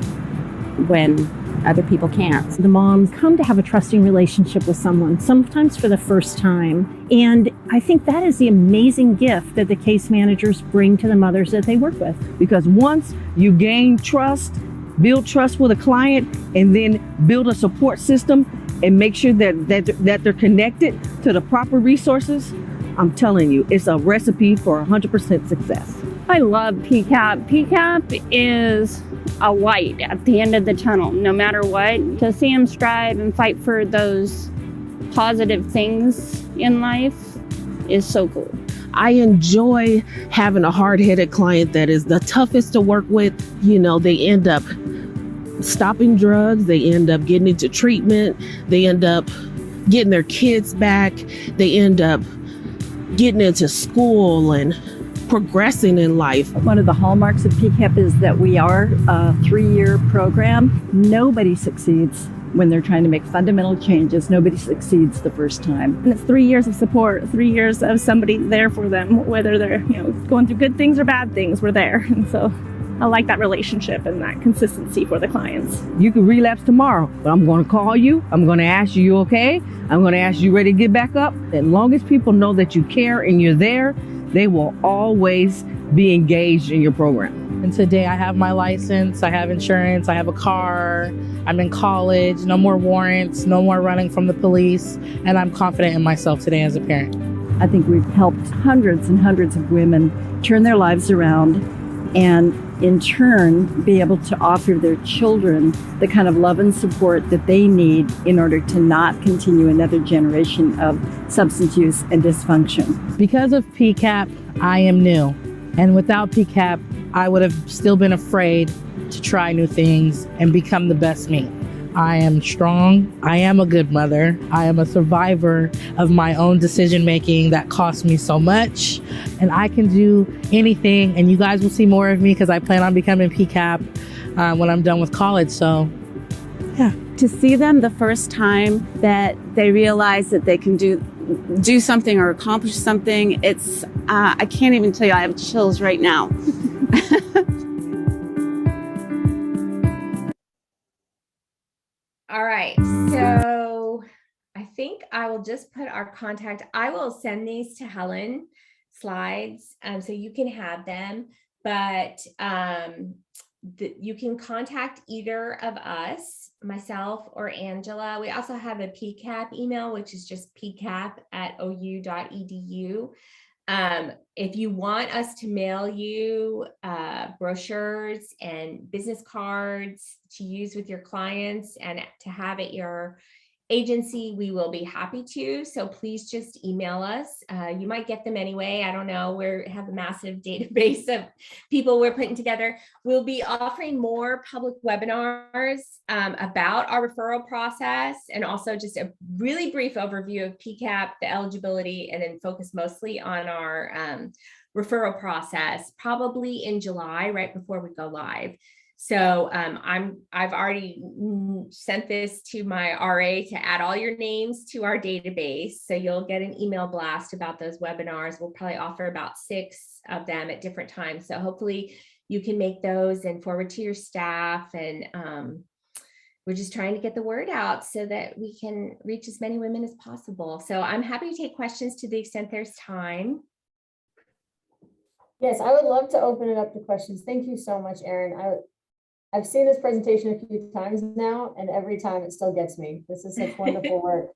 when other people can't. The moms come to have a trusting relationship with someone, sometimes for the first time. And I think that is the amazing gift that the case managers bring to the mothers that they work with. Because once you gain trust, build trust with a client, and then build a support system and make sure that they're connected to the proper resources, I'm telling you, it's a recipe for 100% success. I love PCAP. PCAP is a light at the end of the tunnel, no matter what. To see them strive and fight for those positive things in life is so cool. I enjoy having a hard-headed client that is the toughest to work with. You know, they end up stopping drugs, they end up getting into treatment, they end up getting their kids back, they end up getting into school and progressing in life. One of the hallmarks of PCAP is that we are a 3-year program. Nobody succeeds when they're trying to make fundamental changes. Nobody succeeds the first time. And it's 3 years of support, 3 years of somebody there for them, whether they're going through good things or bad things, we're there. And so I like that relationship and that consistency for the clients. You could relapse tomorrow, but I'm going to call you. I'm going to ask you okay? I'm going to ask you ready to get back up. As long as people know that you care and you're there, they will always be engaged in your program. And today I have my license, I have insurance, I have a car, I'm in college, no more warrants, no more running from the police, and I'm confident in myself today as a parent. I think we've helped hundreds and hundreds of women turn their lives around and in turn be able to offer their children the kind of love and support that they need in order to not continue another generation of substance use and dysfunction. Because of PCAP, I am new. And without PCAP, I would have still been afraid to try new things and become the best me. I am strong. I am a good mother. I am a survivor of my own decision making that cost me so much. And I can do anything. And you guys will see more of me because I plan on becoming PCAP when I'm done with college. So, yeah. To see them the first time that they realize that they can do something or accomplish something, it's I can't even tell you, I have chills right now. All right, so I think I will just put our contact. I will send these to Helen slides so you can have them, but you can contact either of us, myself or Angela. We also have a PCAP email, which is just pcap@ou.edu. If you want us to mail you brochures and business cards to use with your clients and to have at your agency, we will be happy to. So please just email us. You might get them anyway. I don't know. We have a massive database of people we're putting together. We'll be offering more public webinars about our referral process and also just a really brief overview of PCAP, the eligibility, and then focus mostly on our referral process, probably in July, right before we go live. So I've already sent this to my RA to add all your names to our database. So you'll get an email blast about those webinars. We'll probably offer about 6 of them at different times. So hopefully you can make those and forward to your staff. And we're just trying to get the word out so that we can reach as many women as possible. So I'm happy to take questions to the extent there's time. Yes, I would love to open it up to questions. Thank you so much, Erin. I've seen this presentation a few times now, and every time it still gets me. This is such wonderful work.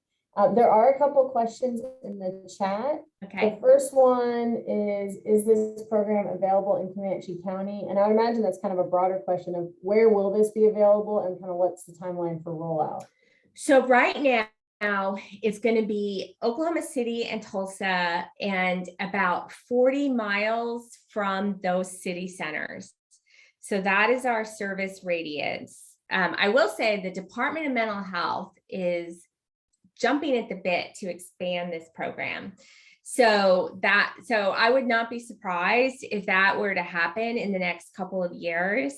There are a couple questions in the chat. Okay. The first one is this program available in Comanche County? And I would imagine that's kind of a broader question of where will this be available and kind of what's the timeline for rollout? So right now it's going to be Oklahoma City and Tulsa and about 40 miles from those city centers. So that is our service radius. I will say the Department of Mental Health is jumping at the bit to expand this program. So I would not be surprised if that were to happen in the next couple of years,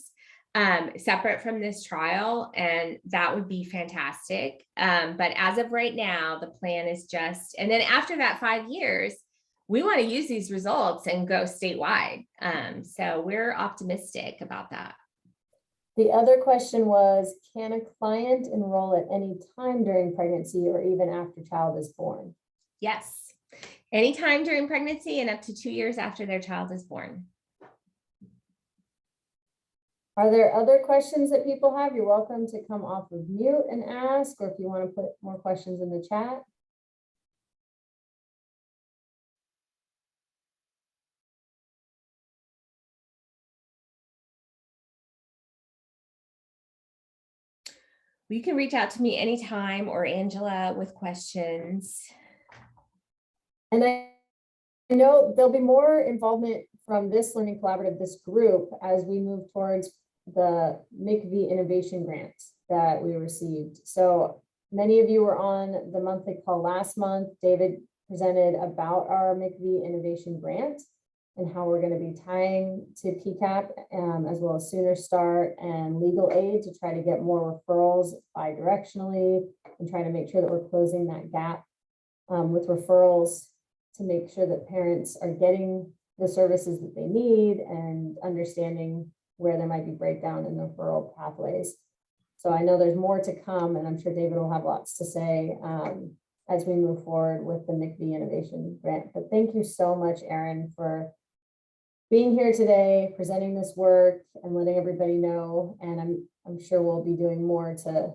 separate from this trial, and that would be fantastic. But as of right now, the plan is just, and then after that 5 years, we want to use these results and go statewide. So we're optimistic about that. The other question was, can a client enroll at any time during pregnancy or even after child is born? Yes, anytime during pregnancy and up to 2 years after their child is born. Are there other questions that people have? You're welcome to come off of mute and ask, or if you want to put more questions in the chat. You can reach out to me anytime or Angela with questions. And I know there'll be more involvement from this Learning Collaborative, this group, as we move towards the MIECHV innovation grants that we received. So many of you were on the monthly call last month. David presented about our MIECHV innovation grant and how we're going to be tying to PCAP, as well as Sooner Start and legal aid to try to get more referrals bi-directionally and try to make sure that we're closing that gap with referrals to make sure that parents are getting the services that they need and understanding where there might be breakdown in the referral pathways. So I know there's more to come, and I'm sure David will have lots to say as we move forward with the MIECHV innovation grant. But thank you so much, Erin, for being here today, presenting this work and letting everybody know. And I'm sure we'll be doing more to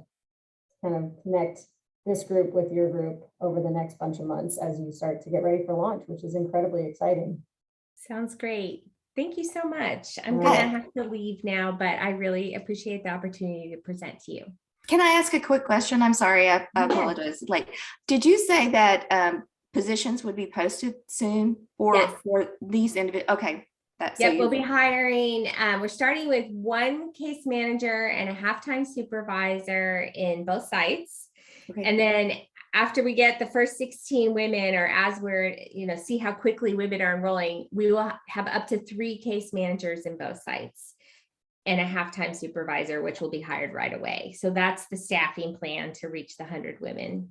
kind of connect this group with your group over the next bunch of months as you start to get ready for launch, which is incredibly exciting. Sounds great. Thank you so much. I'm going to have to leave now, but I really appreciate the opportunity to present to you. Can I ask a quick question? I'm sorry, I apologize. Like, did you say that positions would be posted soon for these individuals? Okay. Yep, we'll be hiring. We're starting with one case manager and a halftime supervisor in both sites. Okay. And then after we get the first 16 women, or as we're, see how quickly women are enrolling, we will have up to 3 case managers in both sites and a halftime supervisor, which will be hired right away. So that's the staffing plan to reach the 100 women.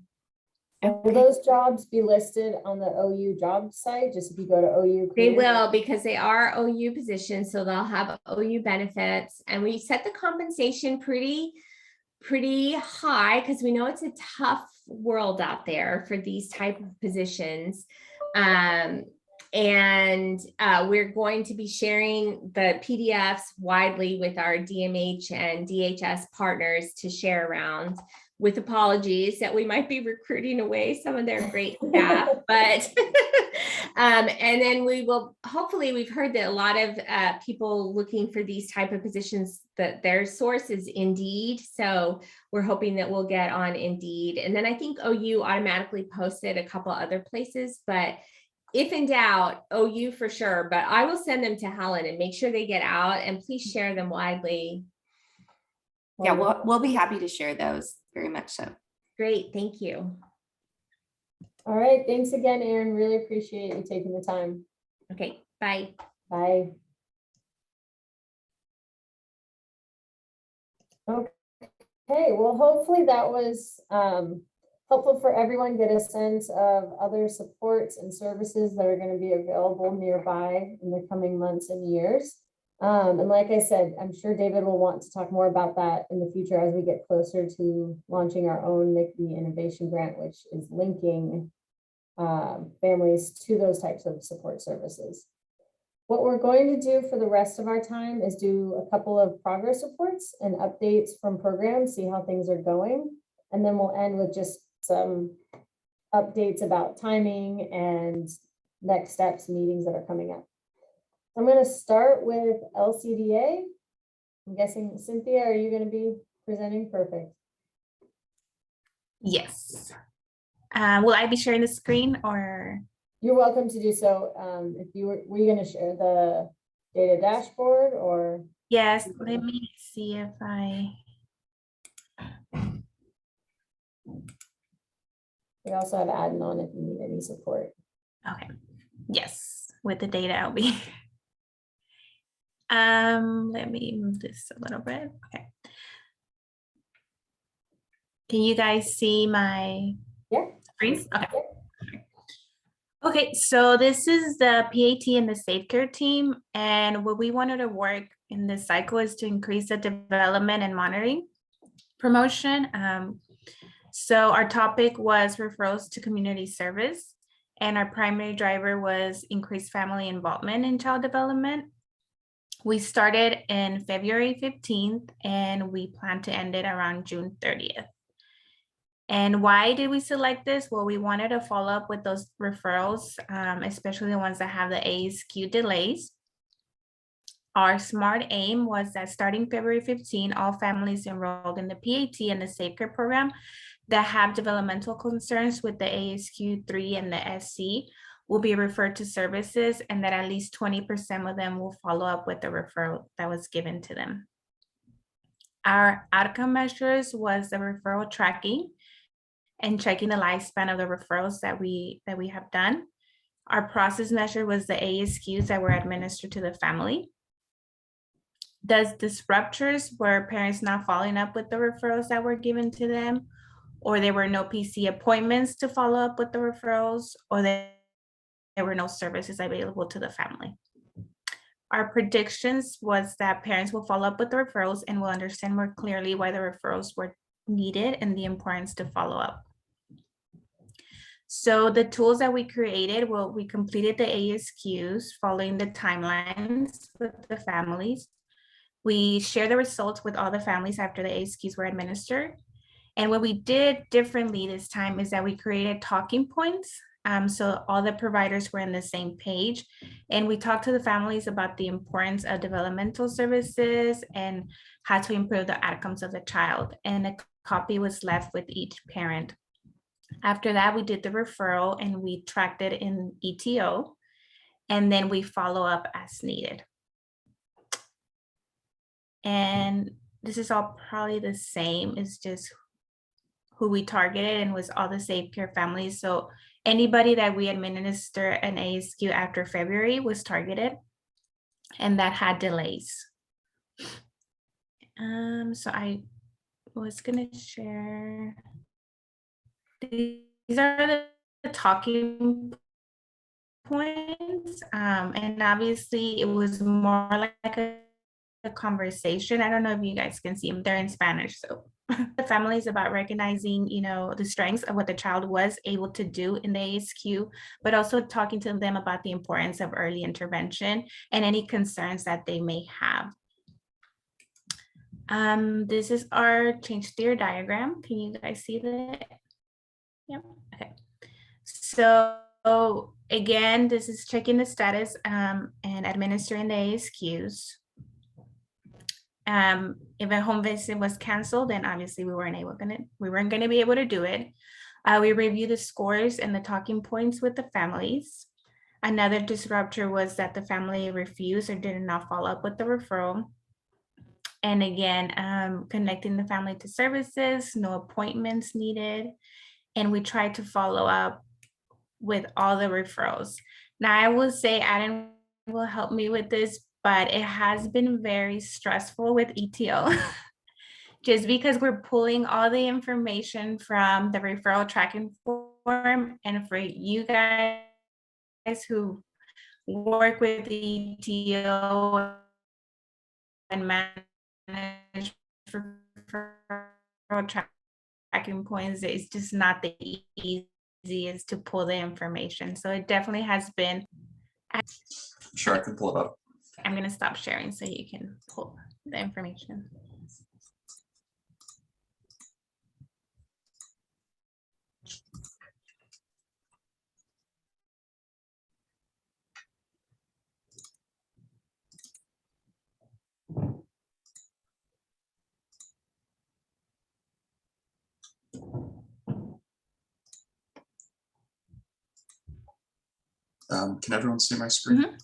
Will those jobs be listed on the OU job site? Just if you go to OU? They will, because they are OU positions. So they'll have OU benefits, and we set the compensation pretty high because we know it's a tough world out there for these type of positions. And we're going to be sharing the PDFs widely with our DMH and DHS partners to share around, with apologies that we might be recruiting away some of their great staff, but and then we will, hopefully, we've heard that a lot of people looking for these type of positions, that their source is Indeed. So we're hoping that we'll get on Indeed. And then I think OU automatically posted a couple other places, but if in doubt, OU for sure, but I will send them to Helen and make sure they get out, and please share them widely. Yeah, we'll be happy to share those, very much so. Great, thank you. All right, thanks again, Erin. Really appreciate you taking the time. Okay, bye. Bye. Okay, well, hopefully that was helpful for everyone. Get a sense of other supports and services that are going to be available nearby in the coming months and years. And like I said, I'm sure David will want to talk more about that in the future as we get closer to launching our own MIECHV Innovation Grant, which is linking families to those types of support services. What we're going to do for the rest of our time is do a couple of progress reports and updates from programs, see how things are going. And then we'll end with just some updates about timing and next steps, meetings that are coming up. I'm going to start with LCDA. I'm guessing, Cynthia, are you going to be presenting? Perfect. Yes. Will I be sharing the screen or? You're welcome to do so. If you were you going to share the data dashboard or? Yes, let me see if I. We also have admin on if you need any support. Okay. Yes, with the data I'll be. Let me move this a little bit. Okay. Can you guys see my screens? Okay. Okay, so this is the PAT and the Safe Care team. And what we wanted to work in this cycle is to increase the development and monitoring promotion. So our topic was referrals to community service. And our primary driver was increased family involvement in child development. We started in February 15th and we plan to end it around June 30th. And why did we select this? Well, we wanted to follow up with those referrals, especially the ones that have the ASQ delays. Our SMART aim was that starting February 15, all families enrolled in the PAT and the Safe Care program that have developmental concerns with the ASQ 3 and the SC will be referred to services, and that at least 20% of them will follow up with the referral that was given to them. Our outcome measures was the referral tracking and checking the lifespan of the referrals that we have done. Our process measure was the ASQs that were administered to the family. The disruptors were parents not following up with the referrals that were given to them, or there were no PC appointments to follow up with the referrals, or there were no services available to the family. Our predictions was that parents will follow up with the referrals and will understand more clearly why the referrals were needed and the importance to follow up. So the tools that we created, well, we completed the ASQs following the timelines with the families. We shared the results with all the families after the ASQs were administered. And what we did differently this time is that we created talking points. So all the providers were in the same page, and we talked to the families about the importance of developmental services and how to improve the outcomes of the child. And a copy was left with each parent. After that, we did the referral and we tracked it in ETO, and then we follow up as needed. And this is all probably the same. It's just who we targeted and was all the Safe Care families. So anybody that we administer an ASQ after February was targeted and that had delays. So I was gonna share. These are the talking points. And obviously it was more like a conversation. I don't know if you guys can see them. They're in Spanish. So the family is about recognizing, the strengths of what the child was able to do in the ASQ, but also talking to them about the importance of early intervention and any concerns that they may have. This is our change theory diagram. Can you guys see that? Yep. Okay. So again, this is checking the status and administering the ASQs. If a home visit was canceled, then obviously we weren't going to be able to do it. We review the scores and the talking points with the families. Another disruptor was that the family refused or did not follow up with the referral. And again, connecting the family to services, no appointments needed. And we tried to follow up with all the referrals. Now I will say Adam will help me with this, but it has been very stressful with ETO just because we're pulling all the information from the referral tracking form. And for you guys who work with ETO and manage referral tracking points, it's just not the easiest to pull the information. So it definitely has been. Sure, I can pull it up. I'm going to stop sharing so you can pull the information. Can everyone see my screen?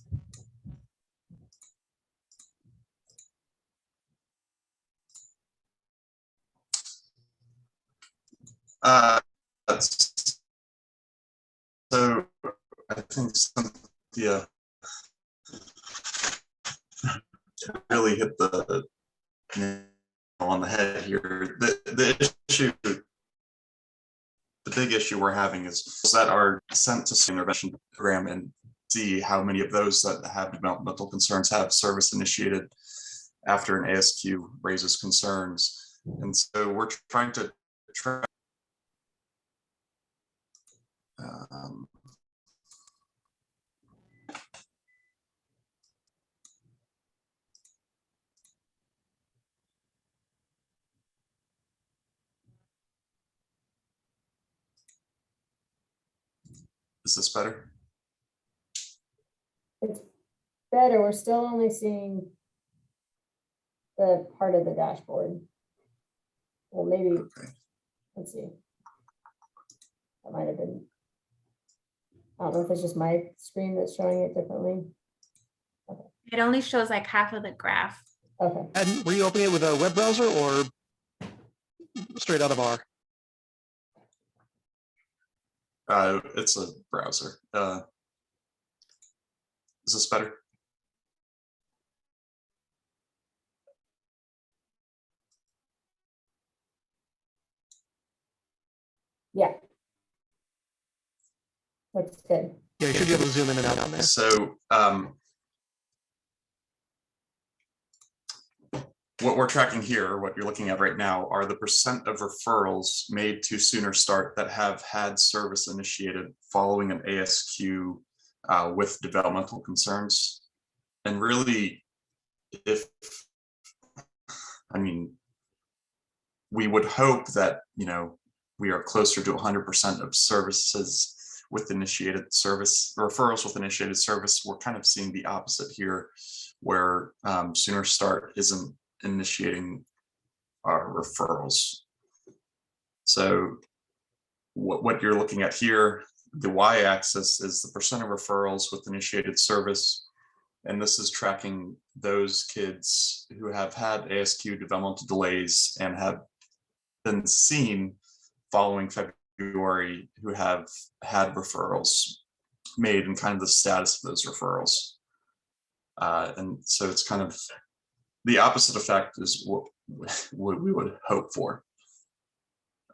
So I think Cynthia really hit the nail on the head here. The big issue we're having is that are sent to intervention program and see how many of those that have developmental concerns have service initiated after an ASQ raises concerns. And so we're trying to track is this better? It's better. We're still only seeing the part of the dashboard. Well, maybe, let's see. That might have been, I don't know if it's just my screen that's showing it differently. It only shows like half of the graph. Okay. And were you opening it with a web browser or straight out of R? It's a browser. Is this better? Yeah. That's good. Yeah, you should be able to zoom in and out on there. So what we're tracking here, what you're looking at right now, are the percent of referrals made to Sooner Start that have had service initiated following an ASQ with developmental concerns. And really, we would hope that, we are closer to 100% of services with initiated service, referrals with initiated service. We're kind of seeing the opposite here, where Sooner Start isn't initiating our referrals. So what you're looking at here, the y-axis is the percent of referrals with initiated service. And this is tracking those kids who have had ASQ developmental delays and have been seen following February, who have had referrals made, and kind of the status of those referrals. And so it's kind of the opposite effect is what we would hope for.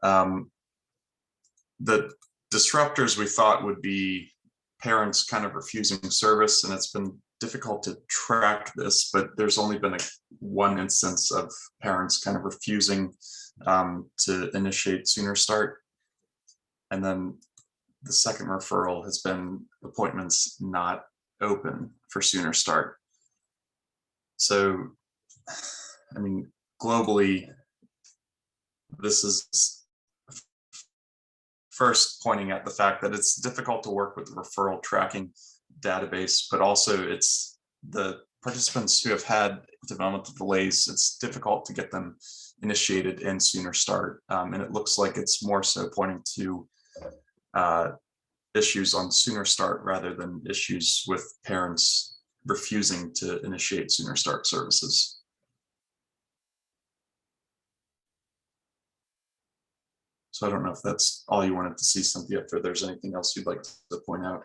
The disruptors we thought would be parents kind of refusing service, and it's been difficult to track this, but there's only been one instance of parents kind of refusing to initiate Sooner Start. And then the second referral has been appointments not open for Sooner Start. So, globally, this is first pointing at the fact that it's difficult to work with the referral tracking database, but also it's the participants who have had developmental delays, it's difficult to get them initiated in Sooner Start. And it looks like it's more so pointing to issues on Sooner Start rather than issues with parents refusing to initiate Sooner Start services. So I don't know if that's all you wanted to see, Cynthia, if there's anything else you'd like to point out.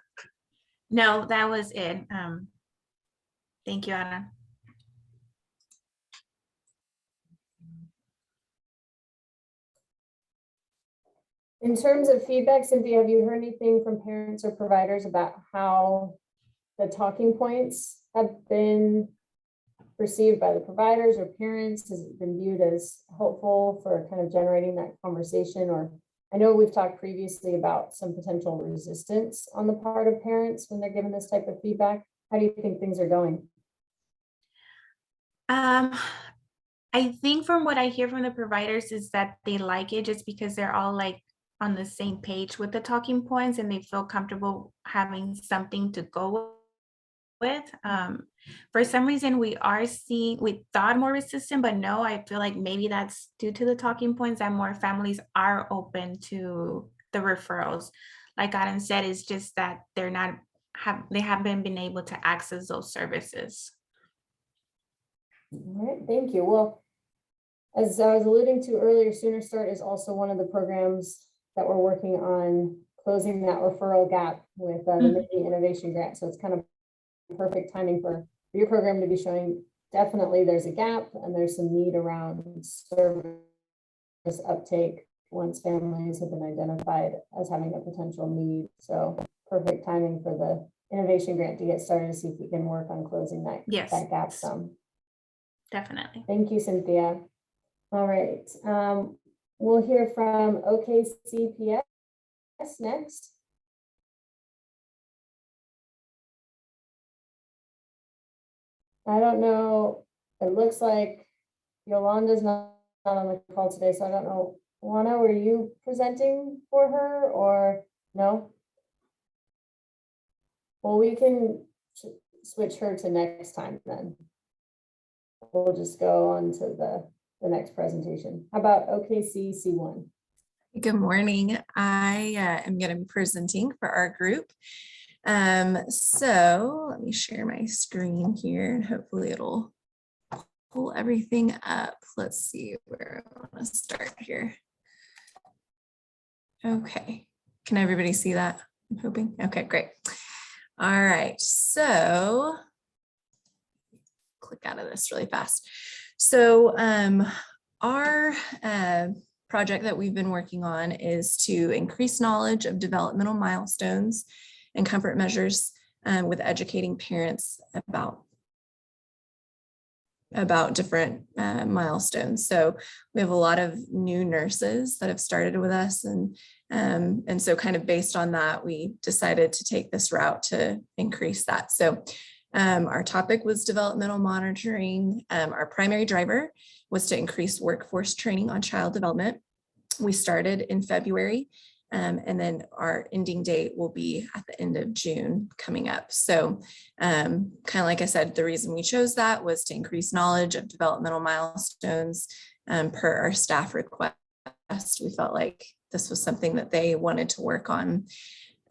No, that was it. Thank you, Anna. In terms of feedback, Cynthia, have you heard anything from parents or providers about how the talking points have been perceived by the providers or parents? Has it been viewed as helpful for kind of generating that conversation? Or I know we've talked previously about some potential resistance on the part of parents when they're given this type of feedback. How do you think things are going? I think from what I hear from the providers is that they like it just because they're all like on the same page with the talking points and they feel comfortable having something to go with. For some reason, we thought more resistant, but no, I feel like maybe that's due to the talking points that more families are open to the referrals. Like Adam said, it's just that they haven't been able to access those services. All right, thank you. Well, as I was alluding to earlier, Sooner Start is also one of the programs that we're working on closing that referral gap with the MIECHV Innovation Grant. So it's kind of perfect timing for your program to be showing definitely there's a gap and there's some need around service uptake once families have been identified as having a potential need. So perfect timing for the innovation grant to get started to see if we can work on closing that, that gap some. Definitely. Thank you, Cynthia. All right. We'll hear from OKCPS next. I don't know. It looks like Yolanda's not on the call today, so I don't know. Juana, were you presenting for her or no? Well, we can switch her to next time then. We'll just go on to the next presentation. How about OKC C1? Good morning. I am going to be presenting for our group. So let me share my screen here and hopefully it'll pull everything up. Let's see where I want to start here. Okay. Can everybody see that? I'm hoping. Okay, great. All right. So click out of this really fast. So our project that we've been working on is to increase knowledge of developmental milestones and comfort measures with educating parents about different milestones. So we have a lot of new nurses that have started with us, and so kind of based on that, we decided to take this route to increase that. So our topic was developmental monitoring. Our primary driver was to increase workforce training on child development. We started in February, and then our ending date will be at the end of June coming up. So kind of like I said, the reason we chose that was to increase knowledge of developmental milestones per our staff request. We felt like this was something that they wanted to work on.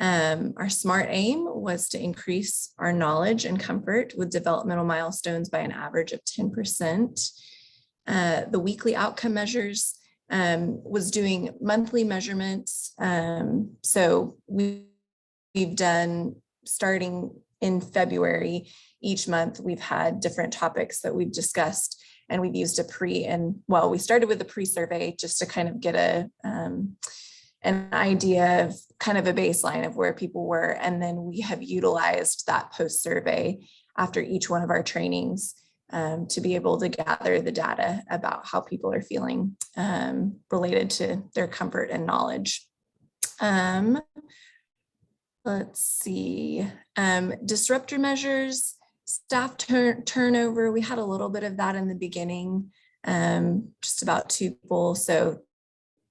Our SMART aim was to increase our knowledge and comfort with developmental milestones by an average of 10%. The weekly outcome measures was doing monthly measurements. So we've done, starting in February, each month, we've had different topics that we've discussed, and we've used we started with a pre-survey just to kind of get an idea of kind of a baseline of where people were. And then we have utilized that post-survey after each one of our trainings to be able to gather the data about how people are feeling related to their comfort and knowledge. Let's see, disruptor measures, staff turnover. We had a little bit of that in the beginning, just about 2 people. So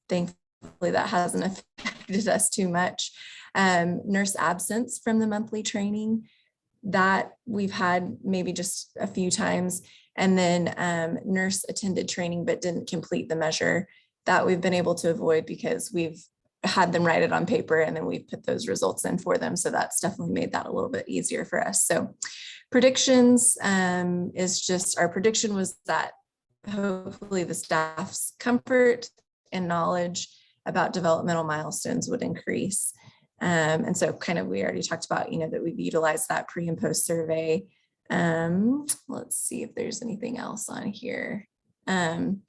thankfully that hasn't affected us too much. Nurse absence from the monthly training, that we've had maybe just a few times. And then nurse attended training but didn't complete the measure, that we've been able to avoid because we've had them write it on paper and then we put those results in for them. So that's definitely made that a little bit easier for us. So predictions is just, our prediction was that hopefully the staff's comfort and knowledge about developmental milestones would increase. And so kind of, we already talked about, that we've utilized that pre and post survey. Let's see if there's anything else on here. And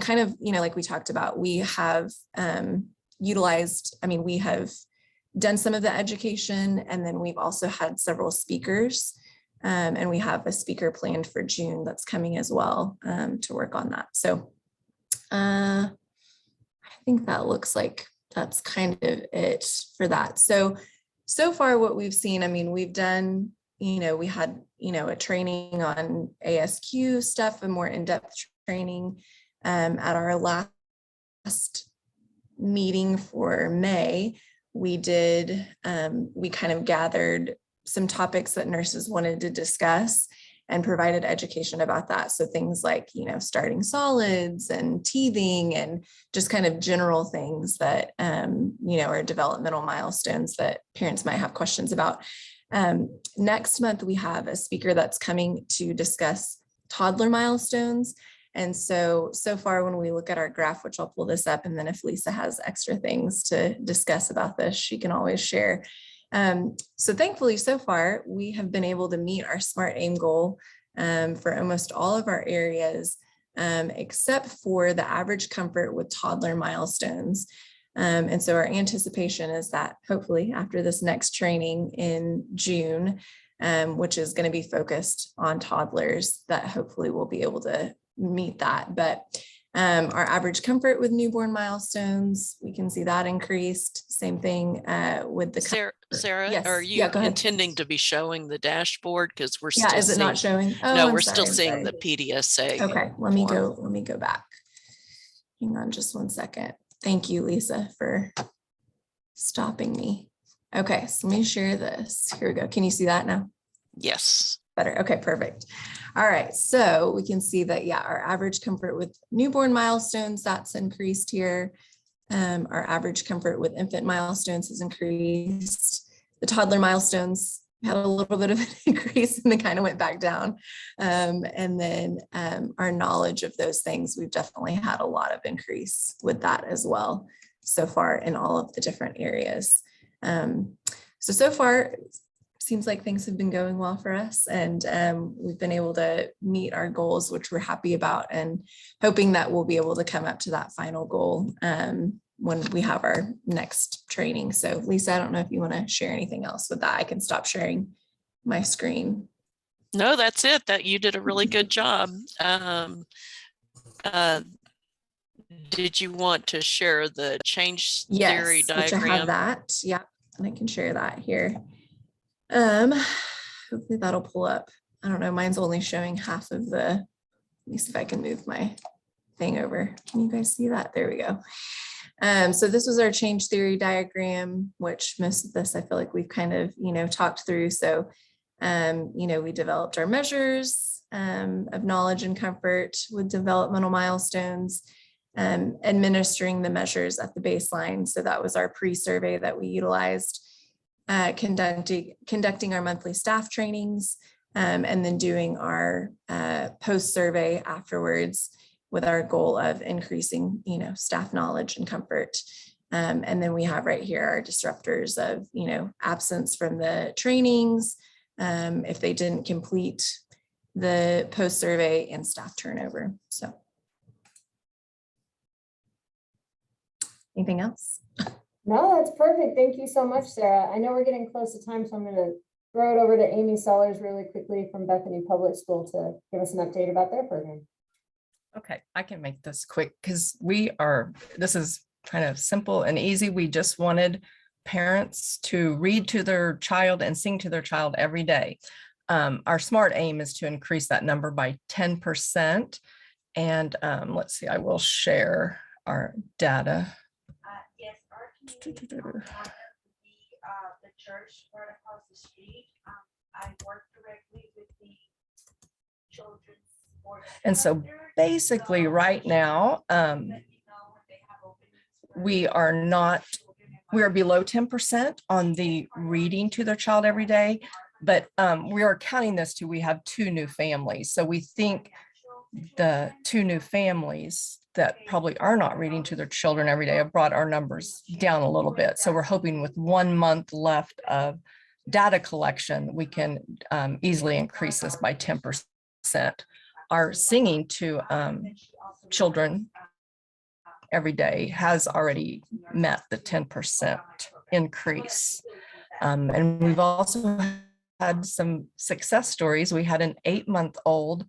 kind of, like we talked about, we have we have done some of the education, and then we've also had several speakers, and we have a speaker planned for June that's coming as well to work on that. So I think that looks like that's kind of it for that. So far what we've seen, we've done we had, a training on ASQ stuff, a more in-depth training at our last meeting for May. We kind of gathered some topics that nurses wanted to discuss and provided education about that. So things like, starting solids and teething and just kind of general things that, are developmental milestones that parents might have questions about. Next month, we have a speaker that's coming to discuss toddler milestones. And so far when we look at our graph, which I'll pull this up, and then if Lisa has extra things to discuss about this, she can always share. So thankfully, so far, we have been able to meet our SMART aim goal for almost all of our areas, except for the average comfort with toddler milestones. And so our anticipation is that hopefully after this next training in June, which is going to be focused on toddlers, that hopefully we'll be able to meet that. But our average comfort with newborn milestones, we can see that increased. Same thing with the Sarah, yes. are you go ahead. intending to be showing the dashboard? Because we're still is it not showing? Oh, no, I'm we're sorry, still seeing the PDSA. Okay, let me go back. Hang on just one second. Thank you, Lisa, for stopping me. Okay, so let me share this. Here we go. Can you see that now? Yes. Better. Okay, perfect. All right, so we can see that, our average comfort with newborn milestones, that's increased here. Our average comfort with infant milestones has increased. The toddler milestones had a little bit of an increase and then kind of went back down. And then our knowledge of those things, we've definitely had a lot of increase with that as well so far in all of the different areas. So far, seems like things have been going well for us, and we've been able to meet our goals, which we're happy about, and hoping that we'll be able to come up to that final goal when we have our next training. So Lisa, I don't know if you want to share anything else with that. I can stop sharing my screen. No, that's it. That you did a really good job. Did you want to share the change theory diagram? Which I have that. Yeah, and I can share that here. Hopefully that'll pull up. I don't know, mine's only showing half of the, let me see if I can move my thing over. Can you guys see that? There we go. So this was our change theory diagram, which most of this I feel like we've kind of, talked through. So, we developed our measures of knowledge and comfort with developmental milestones, administering the measures at the baseline. So that was our pre-survey that we utilized. Conducting our monthly staff trainings, and then doing our post-survey afterwards with our goal of increasing, staff knowledge and comfort. And then we have right here our disruptors of, absence from the trainings, if they didn't complete the post-survey, and staff turnover. So anything else? No, that's perfect. Thank you so much, Sarah. I know we're getting close to time, so I'm going to throw it over to Amy Sellers really quickly from Bethany Public School to give us an update about their program. Okay, I can make this quick because this is kind of simple and easy. We just wanted parents to read to their child and sing to their child every day. Our SMART aim is to increase that number by 10%. And let's see, I will share our data. Yes, our community partner would be the church right across the street. I work directly with the children's sports. And so basically right now, we are below 10% on the reading to their child every day, but we are counting this to, we have 2 new families. So we think the 2 new families that probably are not reading to their children every day have brought our numbers down a little bit. So we're hoping with 1 month left of data collection, we can easily increase this by 10%. Our singing to children every day has already met the 10% increase. And we've also had some success stories. We had an 8-month-old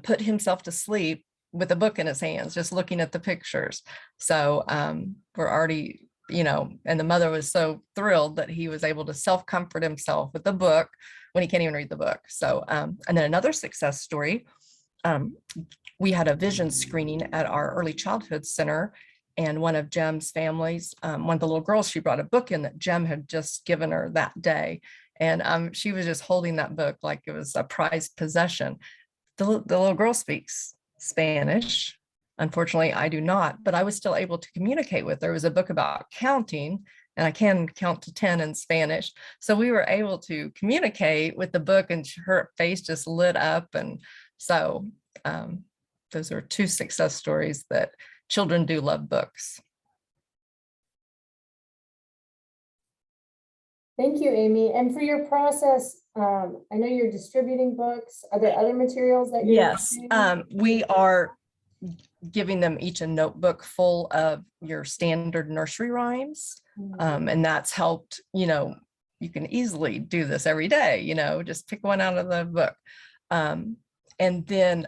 put himself to sleep with a book in his hands, just looking at the pictures. So we're already, and the mother was so thrilled that he was able to self-comfort himself with the book when he can't even read the book. So, and then another success story, we had a vision screening at our early childhood center, and one of Jem's families, one of the little girls, she brought a book in that Jem had just given her that day. And she was just holding that book like it was a prized possession. The little girl speaks Spanish. Unfortunately, I do not, but I was still able to communicate with her. It was a book about counting, and I can count to 10 in Spanish. So we were able to communicate with the book, and her face just lit up. And so those are two success stories that children do love books. Thank you, Amy. And for your process, I know you're distributing books. Are there other materials that you're Yes, we are giving them each a notebook full of your standard nursery rhymes. And that's helped, you can easily do this every day, just pick one out of the book. And then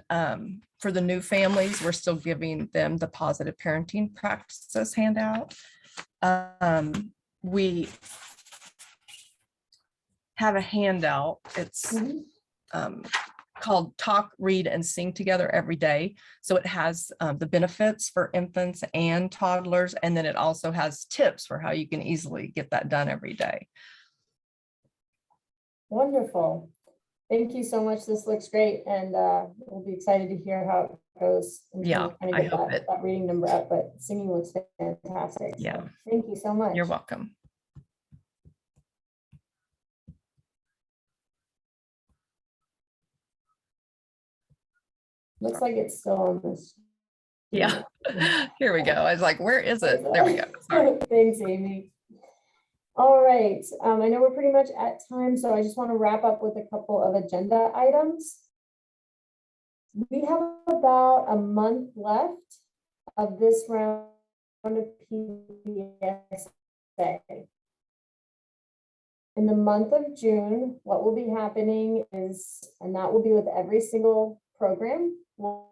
for the new families, we're still giving them the positive parenting practices handout. We have a handout. It's called Talk, Read, and Sing Together Every Day. So it has the benefits for infants and toddlers, and then it also has tips for how you can easily get that done every day. Wonderful. Thank you so much. This looks great, and we'll be excited to hear how it goes. Yeah, I hope that reading number up, but singing looks fantastic. Yeah. So thank you so much. You're welcome. Looks like it's still on this. Yeah, here we go. I was like, where is it? There we go. Sorry. Thanks, Amy. All right, I know we're pretty much at time, so I just want to wrap up with a couple of agenda items. We have about a month left of this round of PDSA. In the month of June, what will be happening is, and that will be with every single program, we'll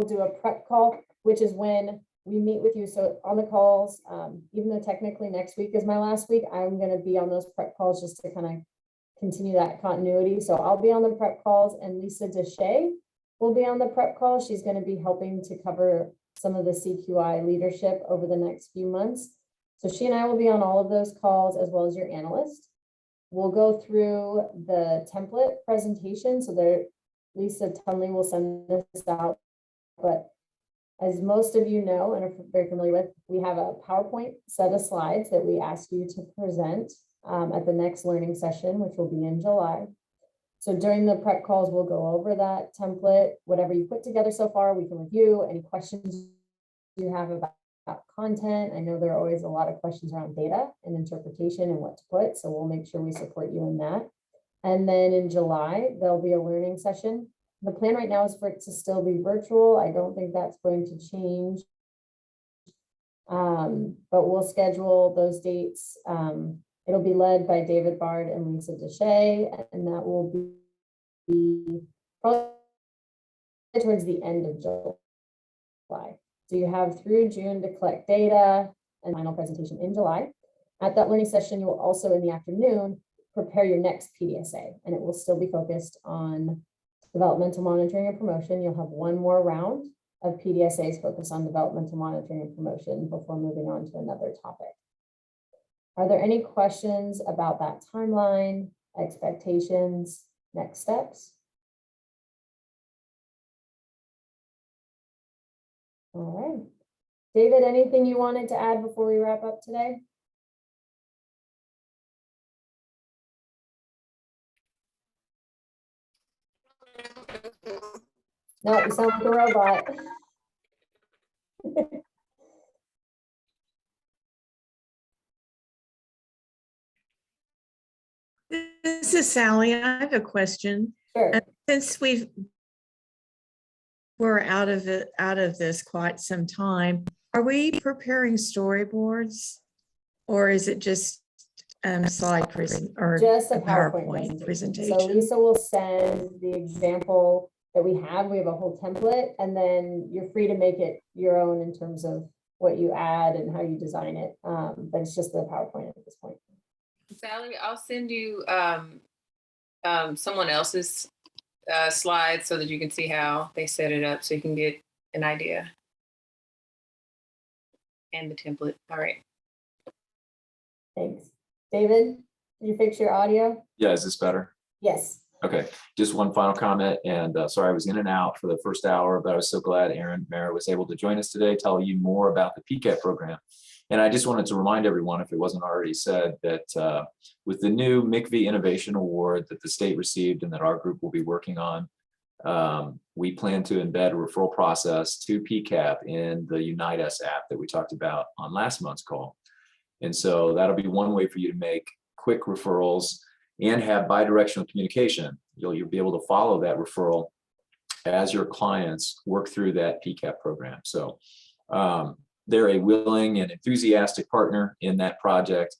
do a prep call, which is when we meet with you. So on the calls, even though technically next week is my last week, I'm going to be on those prep calls just to kind of continue that continuity. So I'll be on the prep calls, and Lisa Deshay will be on the prep call. She's going to be helping to cover some of the CQI leadership over the next few months. So she and I will be on all of those calls, as well as your analyst. We'll go through the template presentation. So there, Lisa Tunley will send this out, but as most of you know and are very familiar with, we have a PowerPoint set of slides that we ask you to present at the next learning session, which will be in July. So during the prep calls, we'll go over that template. Whatever you put together so far, we can review. Any questions you have about content. I know there are always a lot of questions around data and interpretation and what to put, so we'll make sure we support you in that. And then in July, there'll be a learning session. The plan right now is for it to still be virtual. I don't think that's going to change. But we'll schedule those dates. It'll be led by David Bard and Lisa Deshay, and that will be probably towards the end of July. So you have through June to collect data and final presentation in July. At that learning session, you will also in the afternoon prepare your next PDSA, and it will still be focused on developmental monitoring and promotion. You'll have one more round of PDSAs focused on developmental monitoring and promotion before moving on to another topic. Are there any questions about that timeline, expectations, next steps? All right. David, anything you wanted to add before we wrap up today? No, you sound like a robot. This is Sally. I have a question. Sure. Since we're out of this quite some time, are we preparing storyboards, or is it just slide present or just a PowerPoint presentation? So Lisa will send the example that we have. We have a whole template, and then you're free to make it your own in terms of what you add and how you design it. But it's just the PowerPoint at this point. Sally, I'll send you someone else's slides so that you can see how they set it up so you can get an idea. And the template. All right. Thanks. David, did you fix your audio? Yeah, is this better? Yes. Okay, just one final comment, and sorry I was in and out for the first hour, but I was so glad Erin Mayer was able to join us today, tell you more about the PCAP program. And I just wanted to remind everyone, if it wasn't already said, that with the new MIECHV Innovation Award that the state received and that our group will be working on, we plan to embed a referral process to PCAP in the Unite Us app that we talked about on last month's call. And so that'll be one way for you to make quick referrals and have bidirectional communication. You'll be able to follow that referral as your clients work through that PCAP program. So they're a willing and enthusiastic partner in that project.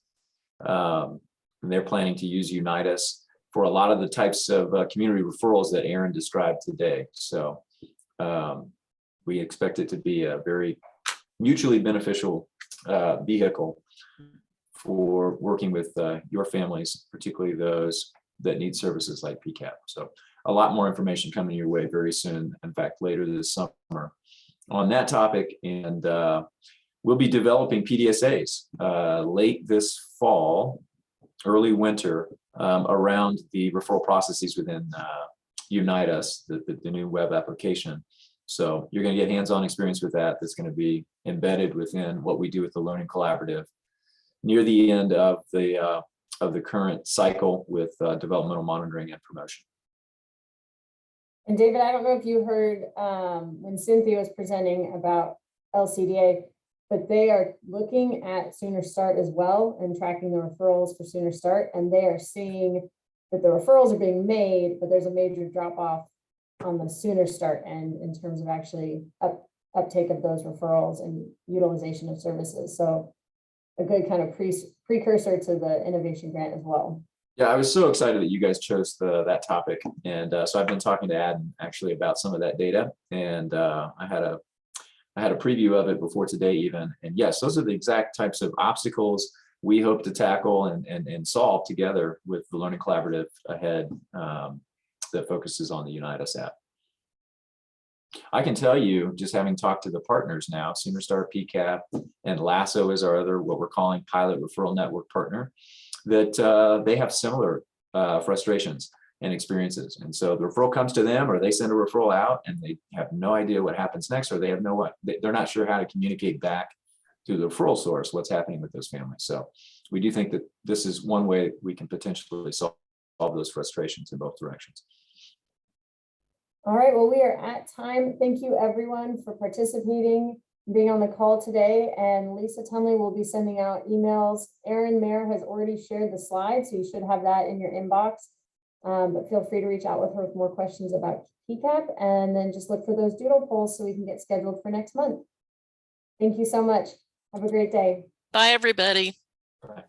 And they're planning to use Unite Us for a lot of the types of community referrals that Erin described today. So we expect it to be a very mutually beneficial vehicle for working with your families, particularly those that need services like PCAP. So a lot more information coming your way very soon. In fact, later this summer on that topic. And we'll be developing PDSAs late this fall, early winter, around the referral processes within Unite Us, the new web application. So you're going to get hands-on experience with that. That's going to be embedded within what we do with the Learning Collaborative near the end of the current cycle with developmental monitoring and promotion. And David, I don't know if you heard when Cynthia was presenting about LCDA, but they are looking at Sooner Start as well and tracking the referrals for Sooner Start. And they are seeing that the referrals are being made, but there's a major drop off on the Sooner Start end in terms of actually uptake of those referrals and utilization of services. So a good kind of precursor to the innovation grant as well. Yeah, I was so excited that you guys chose that topic. And so I've been talking to Adam actually about some of that data. And I had a preview of it before today even. And yes, those are the exact types of obstacles we hope to tackle and solve together with the Learning Collaborative ahead that focuses on the Unite Us app. I can tell you, just having talked to the partners now, Sooner Start, PCAP, and Lasso is our other, what we're calling pilot referral network partner, that they have similar frustrations and experiences. And so the referral comes to them, or they send a referral out and they have no idea what happens next, or they have they're not sure how to communicate back to the referral source what's happening with those families. So we do think that this is one way we can potentially solve those frustrations in both directions. All right, well, we are at time. Thank you everyone for participating, being on the call today. And Lisa Tunley will be sending out emails. Erin Mayer has already shared the slides, so you should have that in your inbox. But feel free to reach out with her with more questions about PCAP, and then just look for those doodle polls so we can get scheduled for next month. Thank you so much. Have a great day. Bye, everybody. Bye.